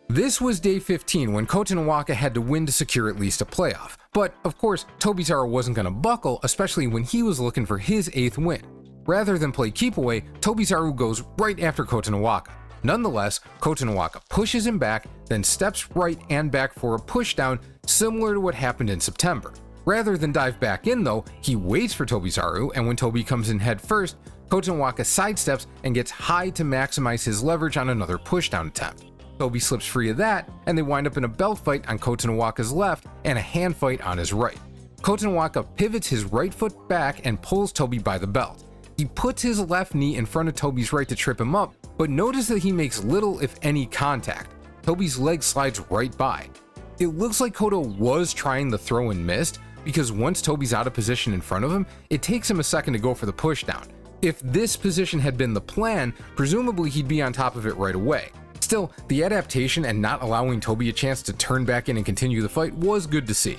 This was day 15 when Kotonowaka had to win to secure at least a playoff, but of course Tobizaru wasn't going to buckle, especially when he was looking for his 8th win. Rather than play keep away, Tobizaru goes right after Kotonowaka. Nonetheless, Kotonowaka pushes him back, then steps right and back for a pushdown similar to what happened in September. Rather than dive back in though, he waits for Tobizaru, and when Tobi comes in head first, Kotonowaka sidesteps and gets high to maximize his leverage on another pushdown attempt. Tobi slips free of that, and they wind up in a belt fight on Kotonowaka's left and a hand fight on his right. Kotonowaka pivots his right foot back and pulls Tobi by the belt. He puts his left knee in front of Tobi's right to trip him up, but notice that he makes little if any contact. Tobi's leg slides right by. It looks like Koto was trying the throw and missed, because once Tobi's out of position in front of him, it takes him a second to go for the pushdown. If this position had been the plan, presumably he'd be on top of it right away. Still, the adaptation and not allowing Tobi a chance to turn back in and continue the fight was good to see.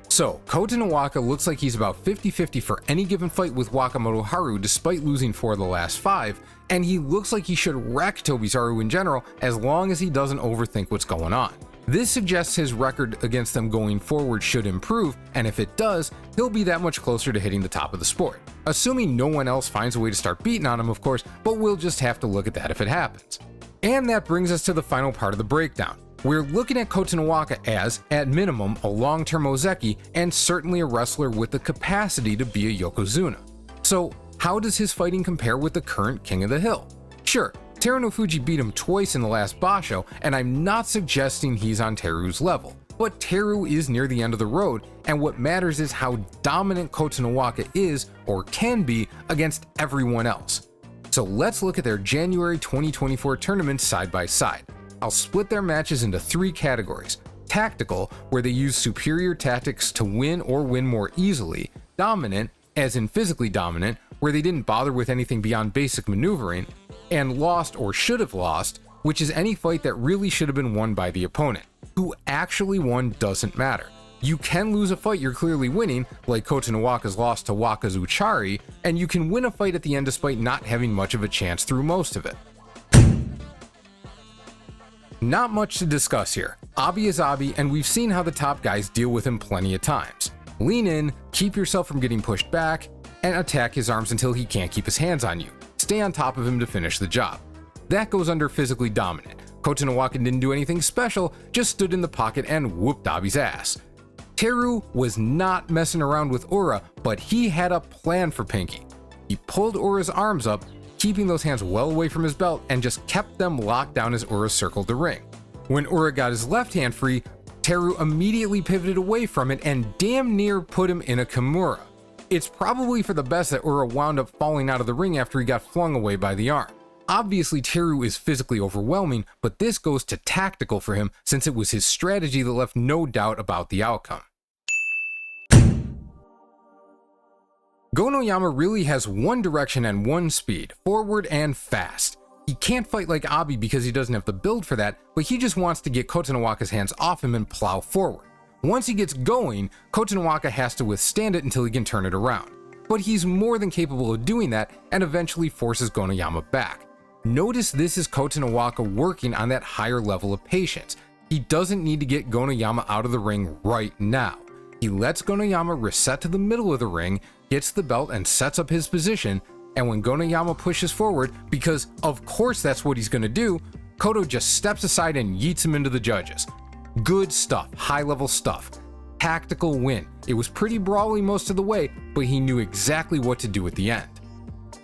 So, Kotonowaka looks like he's about 50-50 for any given fight with Wakamotoharu despite losing 4 of the last 5, and he looks like he should wreck Tobizaru in general as long as he doesn't overthink what's going on. This suggests his record against them going forward should improve, and if it does, he'll be that much closer to hitting the top of the sport. Assuming no one else finds a way to start beating on him, of course, but we'll just have to look at that if it happens. And that brings us to the final part of the breakdown. We're looking at Kotonowaka as, at minimum, a long-term Ozeki, and certainly a wrestler with the capacity to be a Yokozuna. So, how does his fighting compare with the current King of the Hill? Sure, Teru no Fuji beat him twice in the last Basho, and I'm not suggesting he's on Teru's level. But Teru is near the end of the road, and what matters is how dominant Kotonowaka is, or can be, against everyone else. So let's look at their January 2024 tournaments side by side. I'll split their matches into 3 categories. Tactical, where they use superior tactics to win or win more easily. Dominant, as in physically dominant, where they didn't bother with anything beyond basic maneuvering. And lost or should have lost, which is any fight that really should have been won by the opponent. Who actually won doesn't matter. You can lose a fight you're clearly winning, like Kotonowaka's loss to Wakazuchari, and you can win a fight at the end despite not having much of a chance through most of it. Not much to discuss here. Abi is Abi, and we've seen how the top guys deal with him plenty of times. Lean in, keep yourself from getting pushed back, and attack his arms until he can't keep his hands on you. Stay on top of him to finish the job. That goes under physically dominant. Kotonowaka didn't do anything special, just stood in the pocket and whooped Abi's ass. Teru was not messing around with Ura, but he had a plan for Pinky. He pulled Ura's arms up, keeping those hands well away from his belt, and just kept them locked down as Ura circled the ring. When Ura got his left hand free, Teru immediately pivoted away from it and damn near put him in a Kimura. It's probably for the best that Ura wound up falling out of the ring after he got flung away by the arm. Obviously, Teru is physically overwhelming, but this goes to tactical for him since it was his strategy that left no doubt about the outcome. Gonoyama really has one direction and one speed, forward and fast. He can't fight like Abi because he doesn't have the build for that, but he just wants to get Kotonowaka's hands off him and plow forward. Once he gets going, Kotonowaka has to withstand it until he can turn it around. But he's more than capable of doing that and eventually forces Gonoyama back. Notice this is Kotonowaka working on that higher level of patience. He doesn't need to get Gonoyama out of the ring right now. He lets Gonoyama reset to the middle of the ring, gets the belt and sets up his position, and when Gonoyama pushes forward, because of course that's what he's going to do, Koto just steps aside and yeets him into the judges. Good stuff, high level stuff. Tactical win. It was pretty brawly most of the way, but he knew exactly what to do at the end.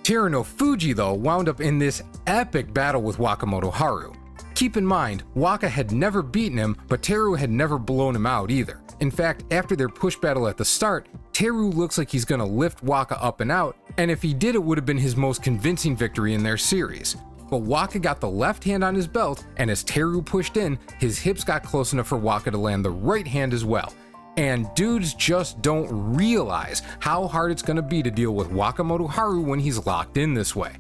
Terunofuji though wound up in this epic battle with Wakamotoharu. Keep in mind, Waka had never beaten him, but Teru had never blown him out either. In fact, after their push battle at the start, Teru looks like he's gonna lift Waka up and out, and if he did, it would have been his most convincing victory in their series. But Waka got the left hand on his belt, and as Teru pushed in, his hips got close enough for Waka to land the right hand as well. And dudes just don't realize how hard it's gonna be to deal with Wakamotoharu when he's locked in this way.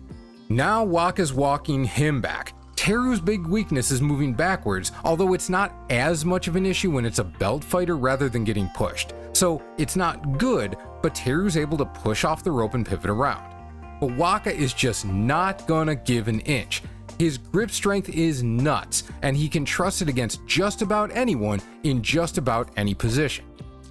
Now Waka's walking him back. Teru's big weakness is moving backwards, although it's not as much of an issue when it's a belt fighter rather than getting pushed. So it's not good, but Teru's able to push off the rope and pivot around. But Waka is just not gonna give an inch. His grip strength is nuts, and he can trust it against just about anyone in just about any position.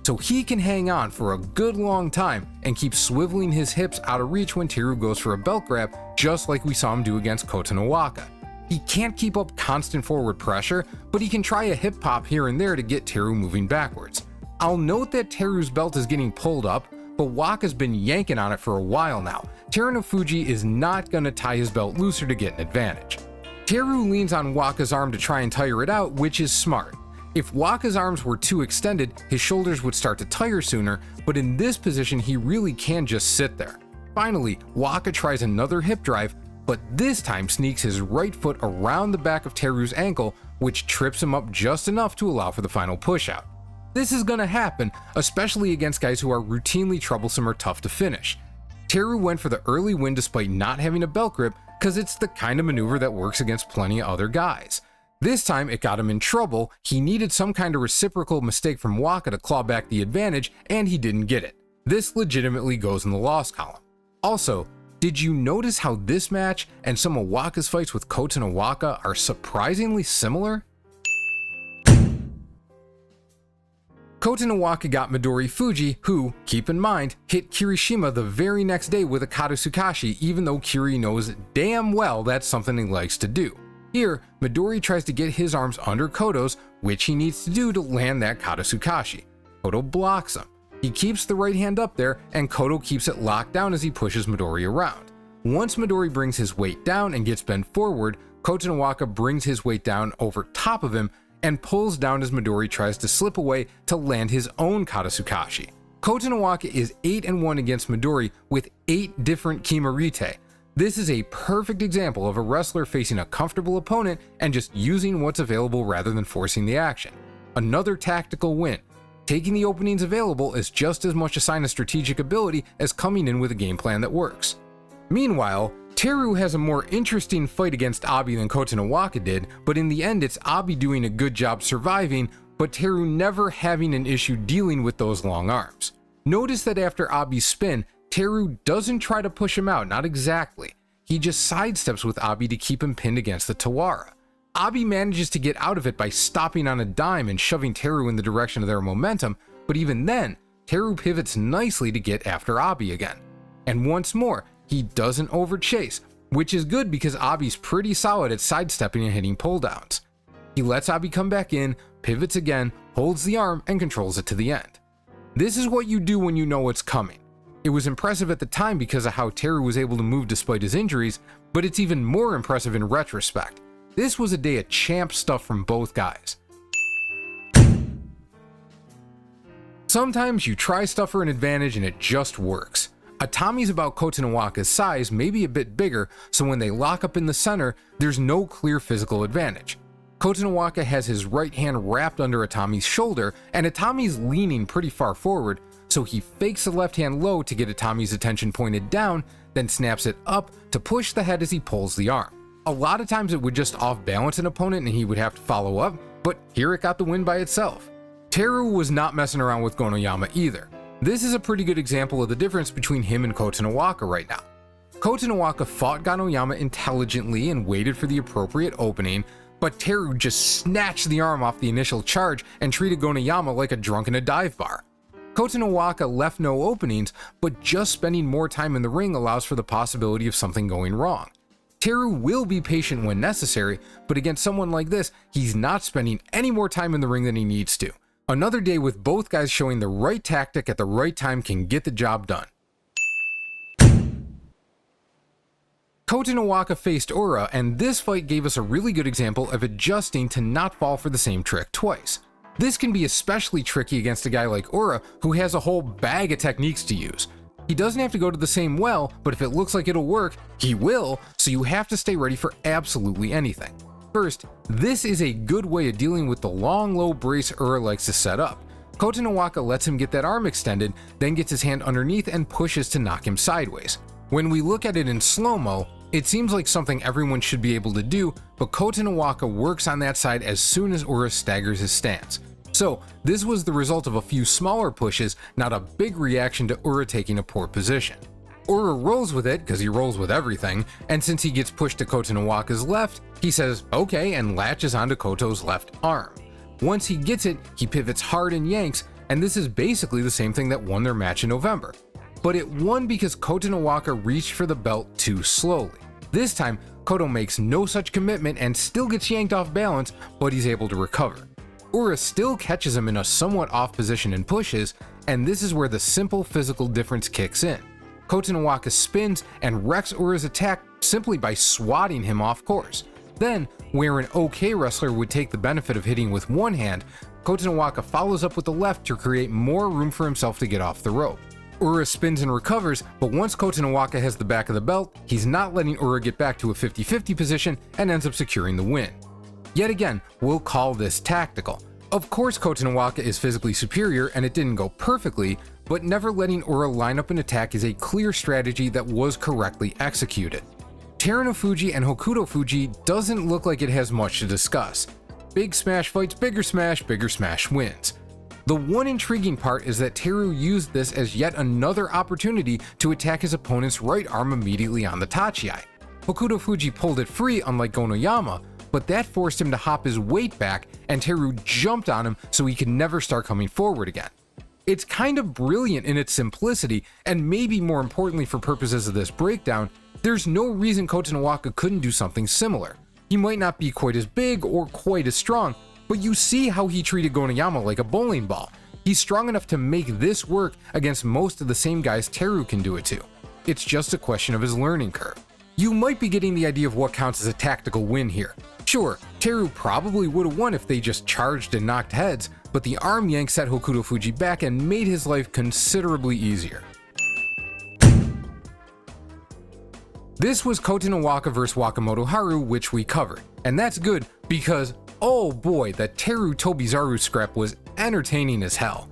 So he can hang on for a good long time and keep swiveling his hips out of reach when Teru goes for a belt grab, just like we saw him do against Kotonowaka. He can't keep up constant forward pressure, but he can try a hip pop here and there to get Teru moving backwards. I'll note that Teru's belt is getting pulled up, but Waka's been yanking on it for a while now. Terunofuji is not going to tie his belt looser to get an advantage. Teru leans on Waka's arm to try and tire it out, which is smart. If Waka's arms were too extended, his shoulders would start to tire sooner, but in this position he really can just sit there. Finally, Waka tries another hip drive, but this time sneaks his right foot around the back of Teru's ankle, which trips him up just enough to allow for the final push out. This is gonna happen, especially against guys who are routinely troublesome or tough to finish. Teru went for the early win despite not having a belt grip, cause it's the kind of maneuver that works against plenty of other guys. This time it got him in trouble. He needed some kind of reciprocal mistake from Waka to claw back the advantage, and he didn't get it. This legitimately goes in the loss column. Also, did you notice how this match and some of Waka's fights with Kotonowaka are surprisingly similar? Kotonowaka got Midori Fuji, who, keep in mind, hit Kirishima the very next day with a Katsukashi, even though Kiri knows damn well that's something he likes to do. Here, Midori tries to get his arms under Koto's, which he needs to do to land that Katsukashi. Koto blocks him. He keeps the right hand up there, and Koto keeps it locked down as he pushes Midori around. Once Midori brings his weight down and gets bent forward, Kotonowaka brings his weight down over top of him and pulls down as Midori tries to slip away to land his own Katsukashi. Kotonowaka is 8-1 against Midori with 8 different Kimarite. This is a perfect example of a wrestler facing a comfortable opponent and just using what's available rather than forcing the action. Another tactical win. Taking the openings available is just as much a sign of strategic ability as coming in with a game plan that works. Meanwhile, Teru has a more interesting fight against Abi than Kotonowaka did, but in the end it's Abi doing a good job surviving, but Teru never having an issue dealing with those long arms. Notice that after Abi's spin, Teru doesn't try to push him out, not exactly. He just sidesteps with Abi to keep him pinned against the Tawara. Abi manages to get out of it by stopping on a dime and shoving Teru in the direction of their momentum, but even then, Teru pivots nicely to get after Abi again. And once more, he doesn't overchase, which is good because Abi's pretty solid at sidestepping and hitting pull downs. He lets Abi come back in, pivots again, holds the arm, and controls it to the end. This is what you do when you know it's coming. It was impressive at the time because of how Teru was able to move despite his injuries, but it's even more impressive in retrospect. This was a day of champ stuff from both guys. Sometimes you try stuff for an advantage and it just works. Atami's about Kotonowaka's size, maybe a bit bigger, so when they lock up in the center, there's no clear physical advantage. Kotonowaka has his right hand wrapped under Atami's shoulder, and Atami's leaning pretty far forward, so he fakes the left hand low to get Itami's attention pointed down, then snaps it up to push the head as he pulls the arm. A lot of times it would just off balance an opponent and he would have to follow up, but here it got the win by itself. Teru was not messing around with Gonoyama either. This is a pretty good example of the difference between him and Kotonowaka right now. Kotonowaka fought Gonoyama intelligently and waited for the appropriate opening, but Teru just snatched the arm off the initial charge and treated Gonoyama like a drunk in a dive bar. Kotonowaka left no openings, but just spending more time in the ring allows for the possibility of something going wrong. Teru will be patient when necessary, but against someone like this, he's not spending any more time in the ring than he needs to. Another day with both guys showing the right tactic at the right time can get the job done. Kotonowaka faced Ura, and this fight gave us a really good example of adjusting to not fall for the same trick twice. This can be especially tricky against a guy like Ura, who has a whole bag of techniques to use. He doesn't have to go to the same well, but if it looks like it'll work, he will, so you have to stay ready for absolutely anything. First, this is a good way of dealing with the long low brace Ura likes to set up. Kotonowaka lets him get that arm extended, then gets his hand underneath and pushes to knock him sideways. When we look at it in slow-mo, it seems like something everyone should be able to do, but Kotonowaka works on that side as soon as Ura staggers his stance. So this was the result of a few smaller pushes, not a big reaction to Ura taking a poor position. Ura rolls with it, because he rolls with everything, and since he gets pushed to Kotonowaka's left, he says okay and latches onto Koto's left arm. Once he gets it, he pivots hard and yanks, and this is basically the same thing that won their match in November. But it won because Kotonowaka reached for the belt too slowly. This time, Koto makes no such commitment and still gets yanked off balance, but he's able to recover. Ura still catches him in a somewhat off position and pushes, and this is where the simple physical difference kicks in. Kotonowaka spins and wrecks Ura's attack simply by swatting him off course. Then, where an okay wrestler would take the benefit of hitting with one hand, Kotonowaka follows up with the left to create more room for himself to get off the rope. Ura spins and recovers, but once Kotonowaka has the back of the belt, he's not letting Ura get back to a 50-50 position and ends up securing the win. Yet again, we'll call this tactical. Of course Kotonowaka is physically superior and it didn't go perfectly, but never letting Ura line up an attack is a clear strategy that was correctly executed. Terunofuji and Hokuto Fuji doesn't look like it has much to discuss. Big smash fights bigger smash wins. The one intriguing part is that Teru used this as yet another opportunity to attack his opponent's right arm immediately on the tachiai. Hokuto Fuji pulled it free unlike Gonoyama, but that forced him to hop his weight back and Teru jumped on him so he could never start coming forward again. It's kind of brilliant in its simplicity, and maybe more importantly for purposes of this breakdown, there's no reason Kotonowaka couldn't do something similar. He might not be quite as big or quite as strong, but you see how he treated Gonoyama like a bowling ball. He's strong enough to make this work against most of the same guys Teru can do it to. It's just a question of his learning curve. You might be getting the idea of what counts as a tactical win here. Sure, Teru probably would have won if they just charged and knocked heads, but the arm yank set Hokuto Fuji back and made his life considerably easier. This was Kotonowaka vs Wakamotoharu, which we covered, and that's good because oh boy, the Teru Tobizaru scrap was entertaining as hell.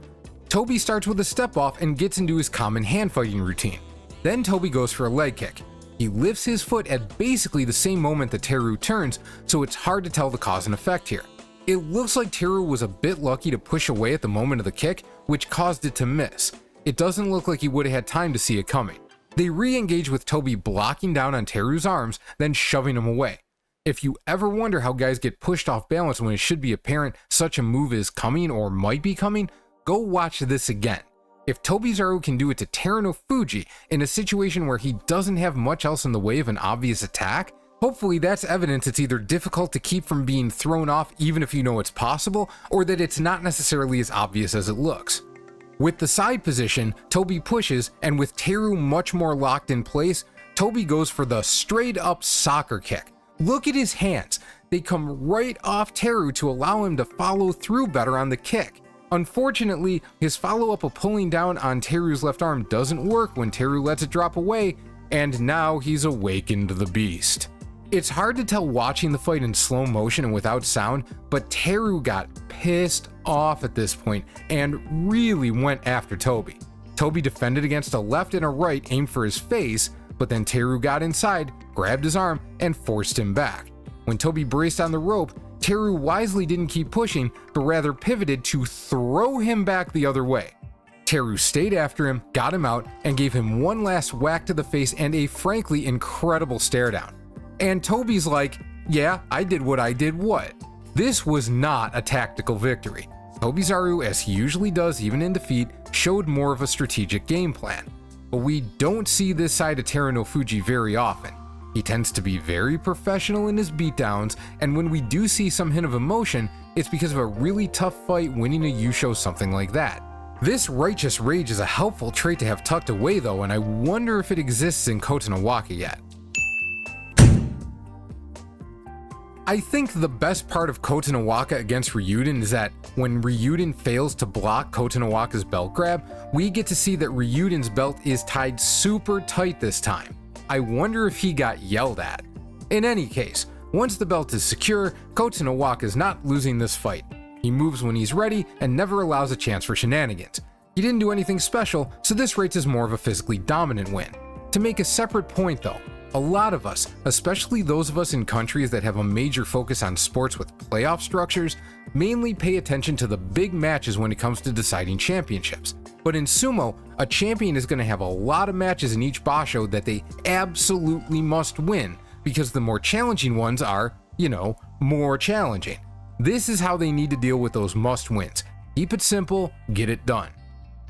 Tobi starts with a step off and gets into his common hand fighting routine. Then Tobi goes for a leg kick. He lifts his foot at basically the same moment that Teru turns, so it's hard to tell the cause and effect here. It looks like Teru was a bit lucky to push away at the moment of the kick, which caused it to miss. It doesn't look like he would have had time to see it coming. They re-engage with Tobi blocking down on Teru's arms, then shoving him away. If you ever wonder how guys get pushed off balance when it should be apparent such a move is coming or might be coming, go watch this again. If Tobizaru can do it to Terunofuji in a situation where he doesn't have much else in the way of an obvious attack, hopefully that's evidence it's either difficult to keep from being thrown off even if you know it's possible, or that it's not necessarily as obvious as it looks. With the side position, Tobi pushes, and with Teru much more locked in place, Tobi goes for the straight up soccer kick. Look at his hands. They come right off Teru to allow him to follow through better on the kick. Unfortunately, his follow-up of pulling down on Teru's left arm doesn't work when Teru lets it drop away, and now he's awakened the beast. It's hard to tell watching the fight in slow motion and without sound, but Teru got pissed off at this point and really went after Tobi. Tobi defended against a left and a right aimed for his face, but then Teru got inside, grabbed his arm, and forced him back. When Tobi braced on the rope, Teru wisely didn't keep pushing, but rather pivoted to throw him back the other way. Teru stayed after him, got him out, and gave him one last whack to the face and a frankly incredible stare down. And Tobi's like, yeah, I did what I did what? This was not a tactical victory. Tobizaru, as he usually does even in defeat, showed more of a strategic game plan. But we don't see this side of Terunofuji very often. He tends to be very professional in his beatdowns, and when we do see some hint of emotion, it's because of a really tough fight winning a Yusho something like that. This righteous rage is a helpful trait to have tucked away though, and I wonder if it exists in Kotonowaka yet. I think the best part of Kotonowaka against Ryuden is that when Ryuden fails to block Kotonowaka's belt grab, we get to see that Ryuden's belt is tied super tight this time. I wonder if he got yelled at. In any case, once the belt is secure, Kotonowaka is not losing this fight. He moves when he's ready and never allows a chance for shenanigans. He didn't do anything special, so this rates as more of a physically dominant win. To make a separate point though, a lot of us, especially those of us in countries that have a major focus on sports with playoff structures, mainly pay attention to the big matches when it comes to deciding championships. But in sumo, a champion is going to have a lot of matches in each basho that they absolutely must win, because the more challenging ones are, more challenging. This is how they need to deal with those must-wins. Keep it simple, get it done.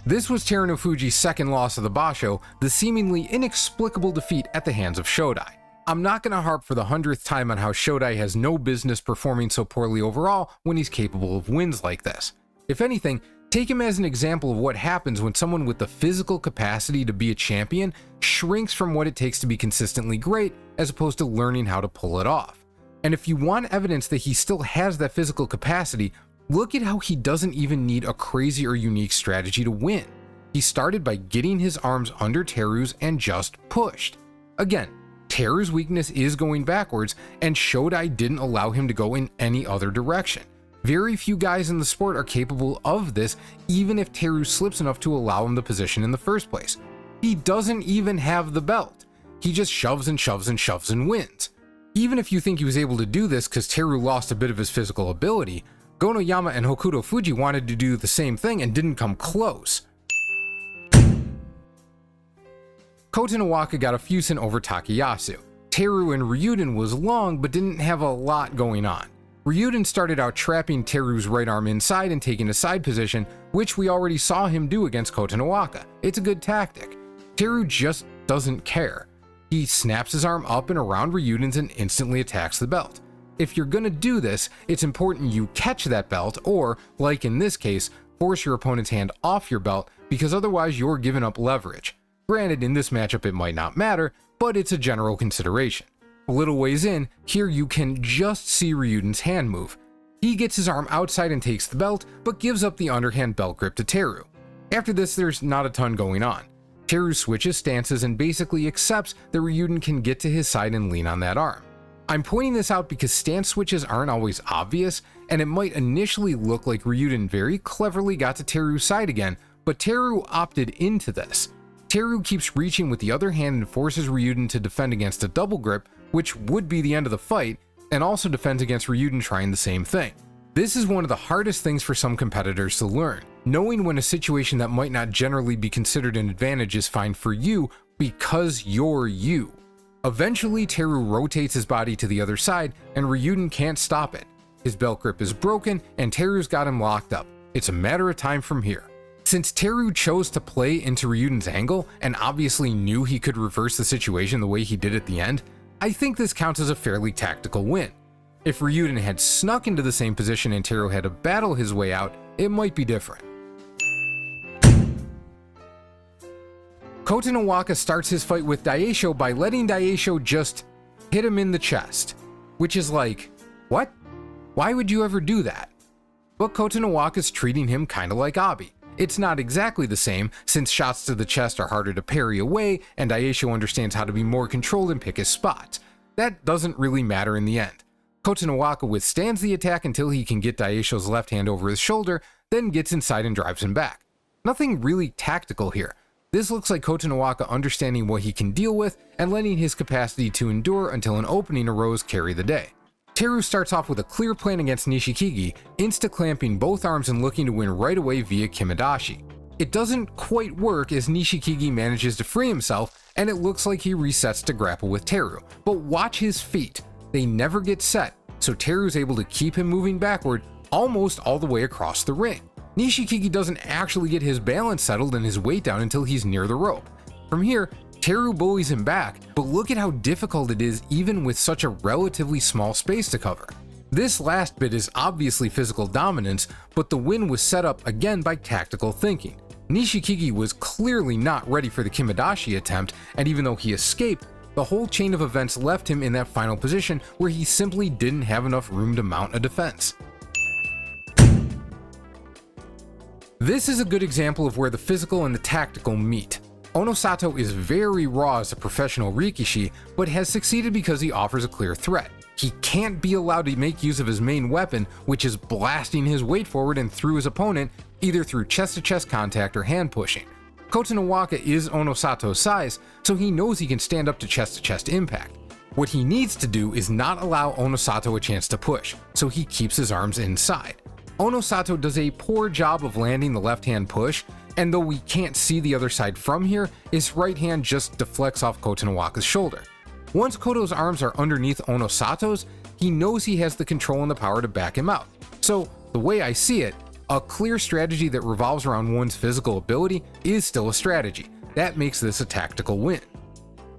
This was Terunofuji's second loss of the basho, the seemingly inexplicable defeat at the hands of Shodai. I'm not going to harp for the 100th time on how Shodai has no business performing so poorly overall when he's capable of wins like this. If anything, take him as an example of what happens when someone with the physical capacity to be a champion shrinks from what it takes to be consistently great as opposed to learning how to pull it off. And if you want evidence that he still has that physical capacity, look at how he doesn't even need a crazy or unique strategy to win. He started by getting his arms under Teru's and just pushed. Again, Teru's weakness is going backwards, and Shodai didn't allow him to go in any other direction. Very few guys in the sport are capable of this, even if Teru slips enough to allow him the position in the first place. He doesn't even have the belt. He just shoves and shoves and shoves and wins. Even if you think he was able to do this because Teru lost a bit of his physical ability, Gonoyama and Hokuto Fuji wanted to do the same thing and didn't come close. Kotonowaka got a fusin over Takayasu. Teru and Ryuden was long but didn't have a lot going on. Ryuden started out trapping Teru's right arm inside and taking a side position, which we already saw him do against Kotonowaka. It's a good tactic. Teru just doesn't care. He snaps his arm up and around Ryuden's and instantly attacks the belt. If you're gonna do this, it's important you catch that belt or, like in this case, force your opponent's hand off your belt, because otherwise you're giving up leverage. Granted, in this matchup it might not matter, but it's a general consideration. A little ways in, here you can just see Ryuden's hand move. He gets his arm outside and takes the belt, but gives up the underhand belt grip to Teru. After this, there's not a ton going on. Teru switches stances and basically accepts that Ryuden can get to his side and lean on that arm. I'm pointing this out because stance switches aren't always obvious, and it might initially look like Ryuden very cleverly got to Teru's side again, but Teru opted into this. Teru keeps reaching with the other hand and forces Ryuden to defend against a double grip, which would be the end of the fight, and also defends against Ryuden trying the same thing. This is one of the hardest things for some competitors to learn, knowing when a situation that might not generally be considered an advantage is fine for you because you're you. Eventually, Teru rotates his body to the other side, and Ryuden can't stop it. His belt grip is broken, and Teru's got him locked up. It's a matter of time from here. Since Teru chose to play into Ryuden's angle, and obviously knew he could reverse the situation the way he did at the end, I think this counts as a fairly tactical win. If Ryuden had snuck into the same position and Teru had to battle his way out, it might be different. Kotonowaka starts his fight with Daisho by letting Daisho just hit him in the chest, which is like, what? Why would you ever do that? But Kotonowaka's treating him kinda like Abi. It's not exactly the same, since shots to the chest are harder to parry away, and Daisho understands how to be more controlled and pick his spots. That doesn't really matter in the end. Kotonowaka withstands the attack until he can get Daisho's left hand over his shoulder, then gets inside and drives him back. Nothing really tactical here. This looks like Kotonowaka understanding what he can deal with and letting his capacity to endure until an opening arose carry the day. Teru starts off with a clear plan against Nishikigi, insta-clamping both arms and looking to win right away via Kimedashi. It doesn't quite work as Nishikigi manages to free himself and it looks like he resets to grapple with Teru, but watch his feet. They never get set, so Teru's able to keep him moving backward almost all the way across the ring. Nishikigi doesn't actually get his balance settled and his weight down until he's near the rope. From here, Teru bullies him back, but look at how difficult it is even with such a relatively small space to cover. This last bit is obviously physical dominance, but the win was set up again by tactical thinking. Nishikigi was clearly not ready for the Kimedashi attempt, and even though he escaped, the whole chain of events left him in that final position where he simply didn't have enough room to mount a defense. This is a good example of where the physical and the tactical meet. Onosato is very raw as a professional Rikishi, but has succeeded because he offers a clear threat. He can't be allowed to make use of his main weapon, which is blasting his weight forward and through his opponent, either through chest-to-chest contact or hand pushing. Kotonowaka is Onosato's size, so he knows he can stand up to chest-to-chest impact. What he needs to do is not allow Onosato a chance to push, so he keeps his arms inside. Onosato does a poor job of landing the left hand push, and though we can't see the other side from here, his right hand just deflects off Kotonowaka's shoulder. Once Koto's arms are underneath Onosato's, he knows he has the control and the power to back him out. So, the way I see it, a clear strategy that revolves around one's physical ability is still a strategy. That makes this a tactical win.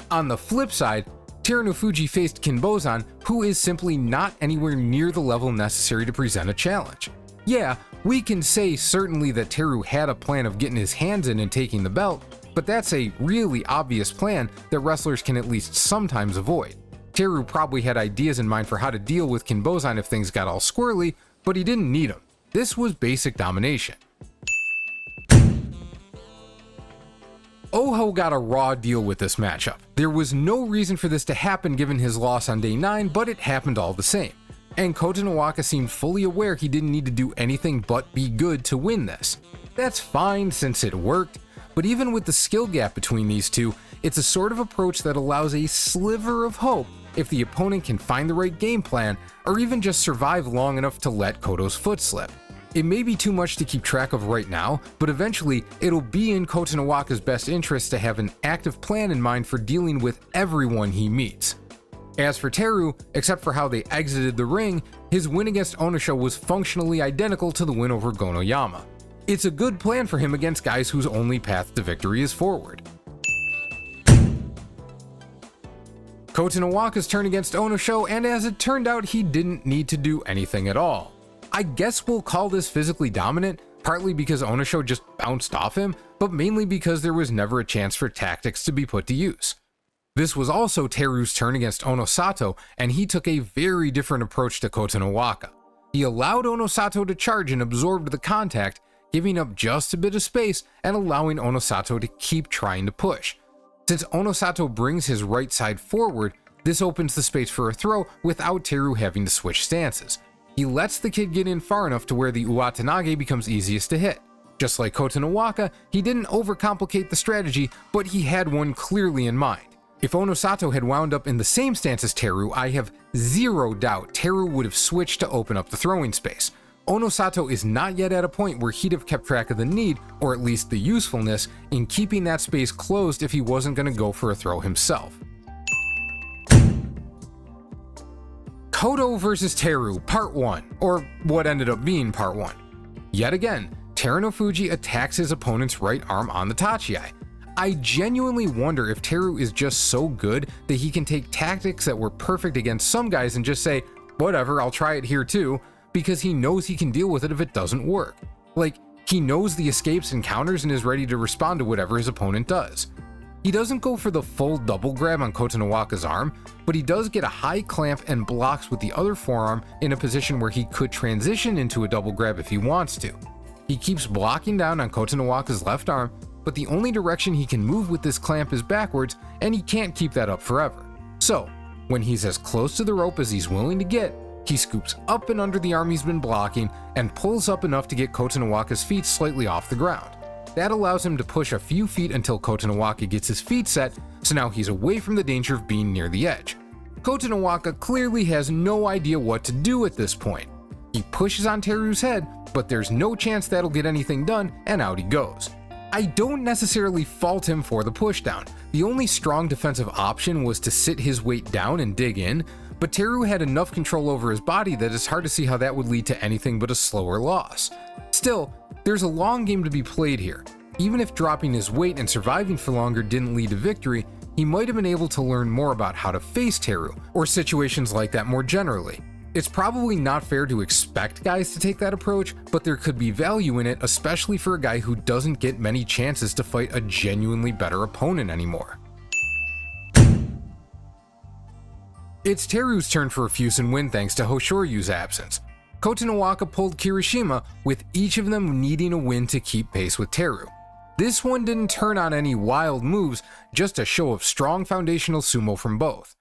On the flip side, Terunofuji faced Kinbozan, who is simply not anywhere near the level necessary to present a challenge. Yeah, we can say certainly that Teru had a plan of getting his hands in and taking the belt, but that's a really obvious plan that wrestlers can at least sometimes avoid. Teru probably had ideas in mind for how to deal with Kinbozan if things got all squirrely, but he didn't need them. This was basic domination. Oho got a raw deal with this matchup. There was no reason for this to happen given his loss on day 9, but it happened all the same. And Kotonowaka seemed fully aware he didn't need to do anything but be good to win this. That's fine since it worked, but even with the skill gap between these two, it's a sort of approach that allows a sliver of hope if the opponent can find the right game plan or even just survive long enough to let Koto's foot slip. It may be too much to keep track of right now, but eventually it'll be in Kotonowaka's best interest to have an active plan in mind for dealing with everyone he meets. As for Teru, except for how they exited the ring, his win against Onosho was functionally identical to the win over Gonoyama. It's a good plan for him against guys whose only path to victory is forward. Kotonowaka's turn against Onosho, and as it turned out, he didn't need to do anything at all. I guess we'll call this physically dominant, partly because Onosho just bounced off him, but mainly because there was never a chance for tactics to be put to use. This was also Teru's turn against Onosato, and he took a very different approach to Kotonowaka. He allowed Onosato to charge and absorbed the contact, giving up just a bit of space and allowing Onosato to keep trying to push. Since Onosato brings his right side forward, this opens the space for a throw without Teru having to switch stances. He lets the kid get in far enough to where the Uwatanage becomes easiest to hit. Just like Kotonowaka, he didn't overcomplicate the strategy, but he had one clearly in mind. If Onosato had wound up in the same stance as Teru, I have zero doubt Teru would have switched to open up the throwing space. Onosato is not yet at a point where he'd have kept track of the need, or at least the usefulness, in keeping that space closed if he wasn't going to go for a throw himself. Koto vs. Teru, Part 1, or what ended up being Part 1. Yet again, Terunofuji attacks his opponent's right arm on the tachiai. I genuinely wonder if Teru is just so good that he can take tactics that were perfect against some guys and just say, whatever, I'll try it here too, because he knows he can deal with it if it doesn't work. Like, he knows the escapes and counters and is ready to respond to whatever his opponent does. He doesn't go for the full double grab on Kotonowaka's arm, but he does get a high clamp and blocks with the other forearm in a position where he could transition into a double grab if he wants to. He keeps blocking down on Kotonowaka's left arm, but the only direction he can move with this clamp is backwards, and he can't keep that up forever. So, when he's as close to the rope as he's willing to get, he scoops up and under the arm he's been blocking and pulls up enough to get Kotonowaka's feet slightly off the ground. That allows him to push a few feet until Kotonowaka gets his feet set, so now he's away from the danger of being near the edge. Kotonowaka clearly has no idea what to do at this point. He pushes on Teru's head, but there's no chance that'll get anything done, and out he goes. I don't necessarily fault him for the pushdown. The only strong defensive option was to sit his weight down and dig in, but Teru had enough control over his body that it's hard to see how that would lead to anything but a slower loss. Still, there's a long game to be played here. Even if dropping his weight and surviving for longer didn't lead to victory, he might have been able to learn more about how to face Teru, or situations like that more generally. It's probably not fair to expect guys to take that approach, but there could be value in it, especially for a guy who doesn't get many chances to fight a genuinely better opponent anymore. It's Teru's turn for a Fusen win thanks to Hoshoryu's absence. Kotonowaka pulled Kirishima, with each of them needing a win to keep pace with Teru. This one didn't turn on any wild moves, just a show of strong foundational sumo from both.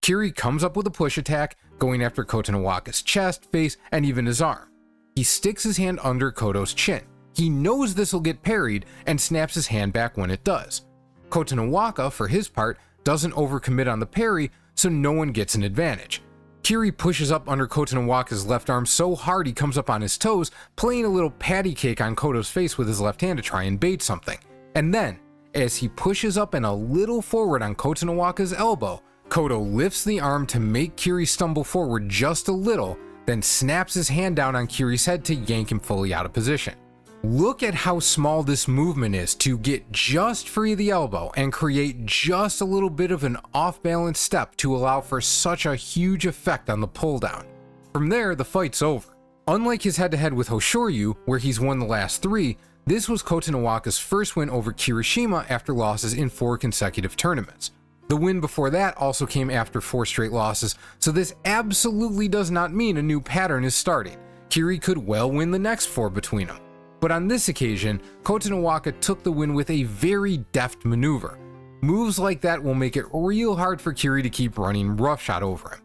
Kiri comes up with a push attack, going after Kotonowaka's chest, face, and even his arm. He sticks his hand under Koto's chin. He knows this will get parried and snaps his hand back when it does. Kotonowaka, for his part, doesn't overcommit on the parry, so no one gets an advantage. Kiri pushes up under Kotonowaka's left arm so hard he comes up on his toes, playing a little patty cake on Koto's face with his left hand to try and bait something. And then, as he pushes up and a little forward on Kotonowaka's elbow, Koto lifts the arm to make Kiri stumble forward just a little, then snaps his hand down on Kiri's head to yank him fully out of position. Look at how small this movement is to get just free of the elbow and create just a little bit of an off-balance step to allow for such a huge effect on the pull-down. From there, the fight's over. Unlike his head-to-head with Hoshoryu, where he's won the last 3, this was Kotonowaka's first win over Kirishima after losses in 4 consecutive tournaments. The win before that also came after 4 straight losses, so this absolutely does not mean a new pattern is starting. Kiri could well win the next 4 between them. But on this occasion, Kotonowaka took the win with a very deft maneuver. Moves like that will make it real hard for Kiri to keep running roughshod over him.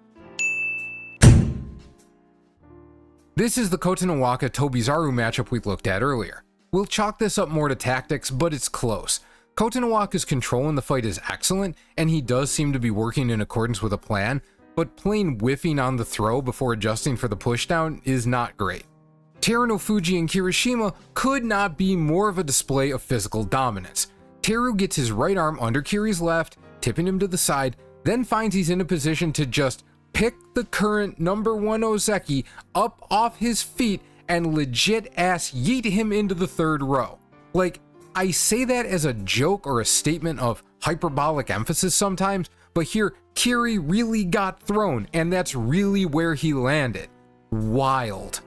This is the Kotonowaka-Tobizaru matchup we looked at earlier. We'll chalk this up more to tactics, but it's close. Kotonowaka's control in the fight is excellent, and he does seem to be working in accordance with a plan, but plain whiffing on the throw before adjusting for the pushdown is not great. Teru no Fuji and Kirishima could not be more of a display of physical dominance. Teru gets his right arm under Kiri's left, tipping him to the side, then finds he's in a position to just pick the current number 1 Ozeki up off his feet and legit ass yeet him into the 3rd row. Like, I say that as a joke or a statement of hyperbolic emphasis sometimes, but here Kiri really got thrown, and that's really where he landed. Wild.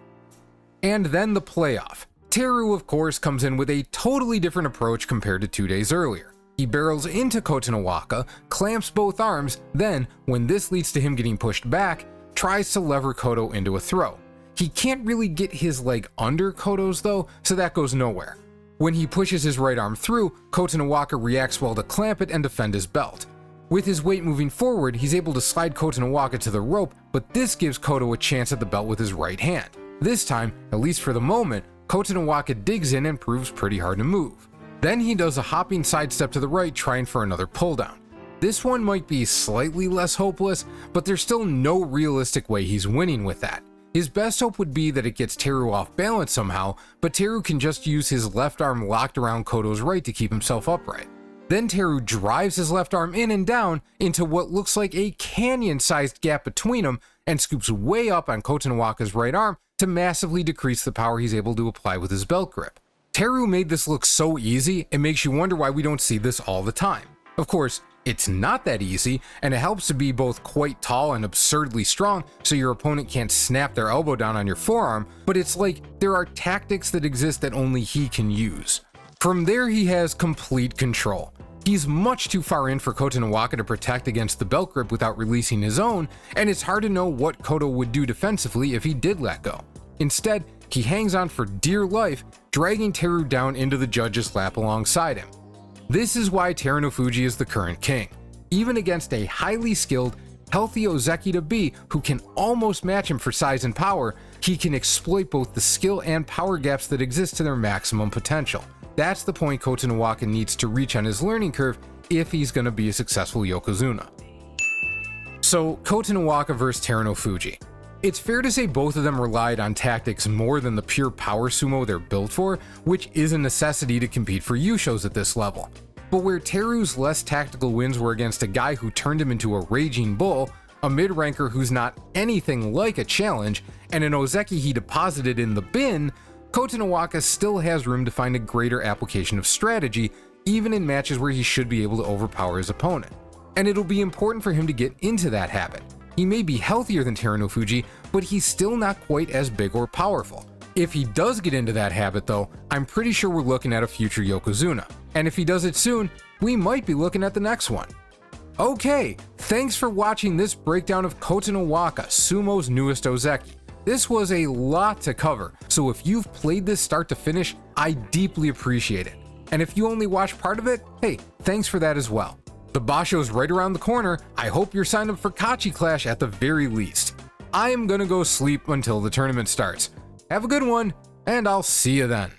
And then the playoff. Teru, of course, comes in with a totally different approach compared to 2 days earlier. He barrels into Kotonowaka, clamps both arms, then, when this leads to him getting pushed back, tries to lever Koto into a throw. He can't really get his leg under Koto's though, so that goes nowhere. When he pushes his right arm through, Kotonowaka reacts well to clamp it and defend his belt. With his weight moving forward, he's able to slide Kotonowaka to the rope, but this gives Koto a chance at the belt with his right hand. This time, at least for the moment, Kotonowaka digs in and proves pretty hard to move. Then he does a hopping sidestep to the right, trying for another pulldown. This one might be slightly less hopeless, but there's still no realistic way he's winning with that. His best hope would be that it gets Teru off balance somehow, but Teru can just use his left arm locked around Koto's right to keep himself upright. Then Teru drives his left arm in and down into what looks like a canyon-sized gap between them and scoops way up on Kotonowaka's right arm to massively decrease the power he's able to apply with his belt grip. Teru made this look so easy, it makes you wonder why we don't see this all the time. Of course, it's not that easy, and it helps to be both quite tall and absurdly strong so your opponent can't snap their elbow down on your forearm, but it's like there are tactics that exist that only he can use. From there, he has complete control. He's much too far in for Kotonowaka to protect against the belt grip without releasing his own, and it's hard to know what Koto would do defensively if he did let go. Instead, he hangs on for dear life, dragging Teru down into the judge's lap alongside him. This is why Teru no Fuji is the current king. Even against a highly skilled, healthy Ozeki to be who can almost match him for size and power, he can exploit both the skill and power gaps that exist to their maximum potential. That's the point Kotonowaka needs to reach on his learning curve if he's going to be a successful Yokozuna. So, Kotonowaka vs Terunofuji. It's fair to say both of them relied on tactics more than the pure power sumo they're built for, which is a necessity to compete for Yushos at this level. But where Teru's less tactical wins were against a guy who turned him into a raging bull, a mid-ranker who's not anything like a challenge, and an Ozeki he deposited in the bin, Kotonowaka still has room to find a greater application of strategy, even in matches where he should be able to overpower his opponent. And it'll be important for him to get into that habit. He may be healthier than Terunofuji, but he's still not quite as big or powerful. If he does get into that habit though, I'm pretty sure we're looking at a future Yokozuna. And if he does it soon, we might be looking at the next one. Okay, thanks for watching this breakdown of Kotonowaka, Sumo's newest Ozeki. This was a lot to cover, so if you've played this start to finish, I deeply appreciate it. And if you only watched part of it, hey, thanks for that as well. The Basho's right around the corner. I hope you're signed up for Kachi Clash at the very least. I am gonna go sleep until the tournament starts. Have a good one, and I'll see you then.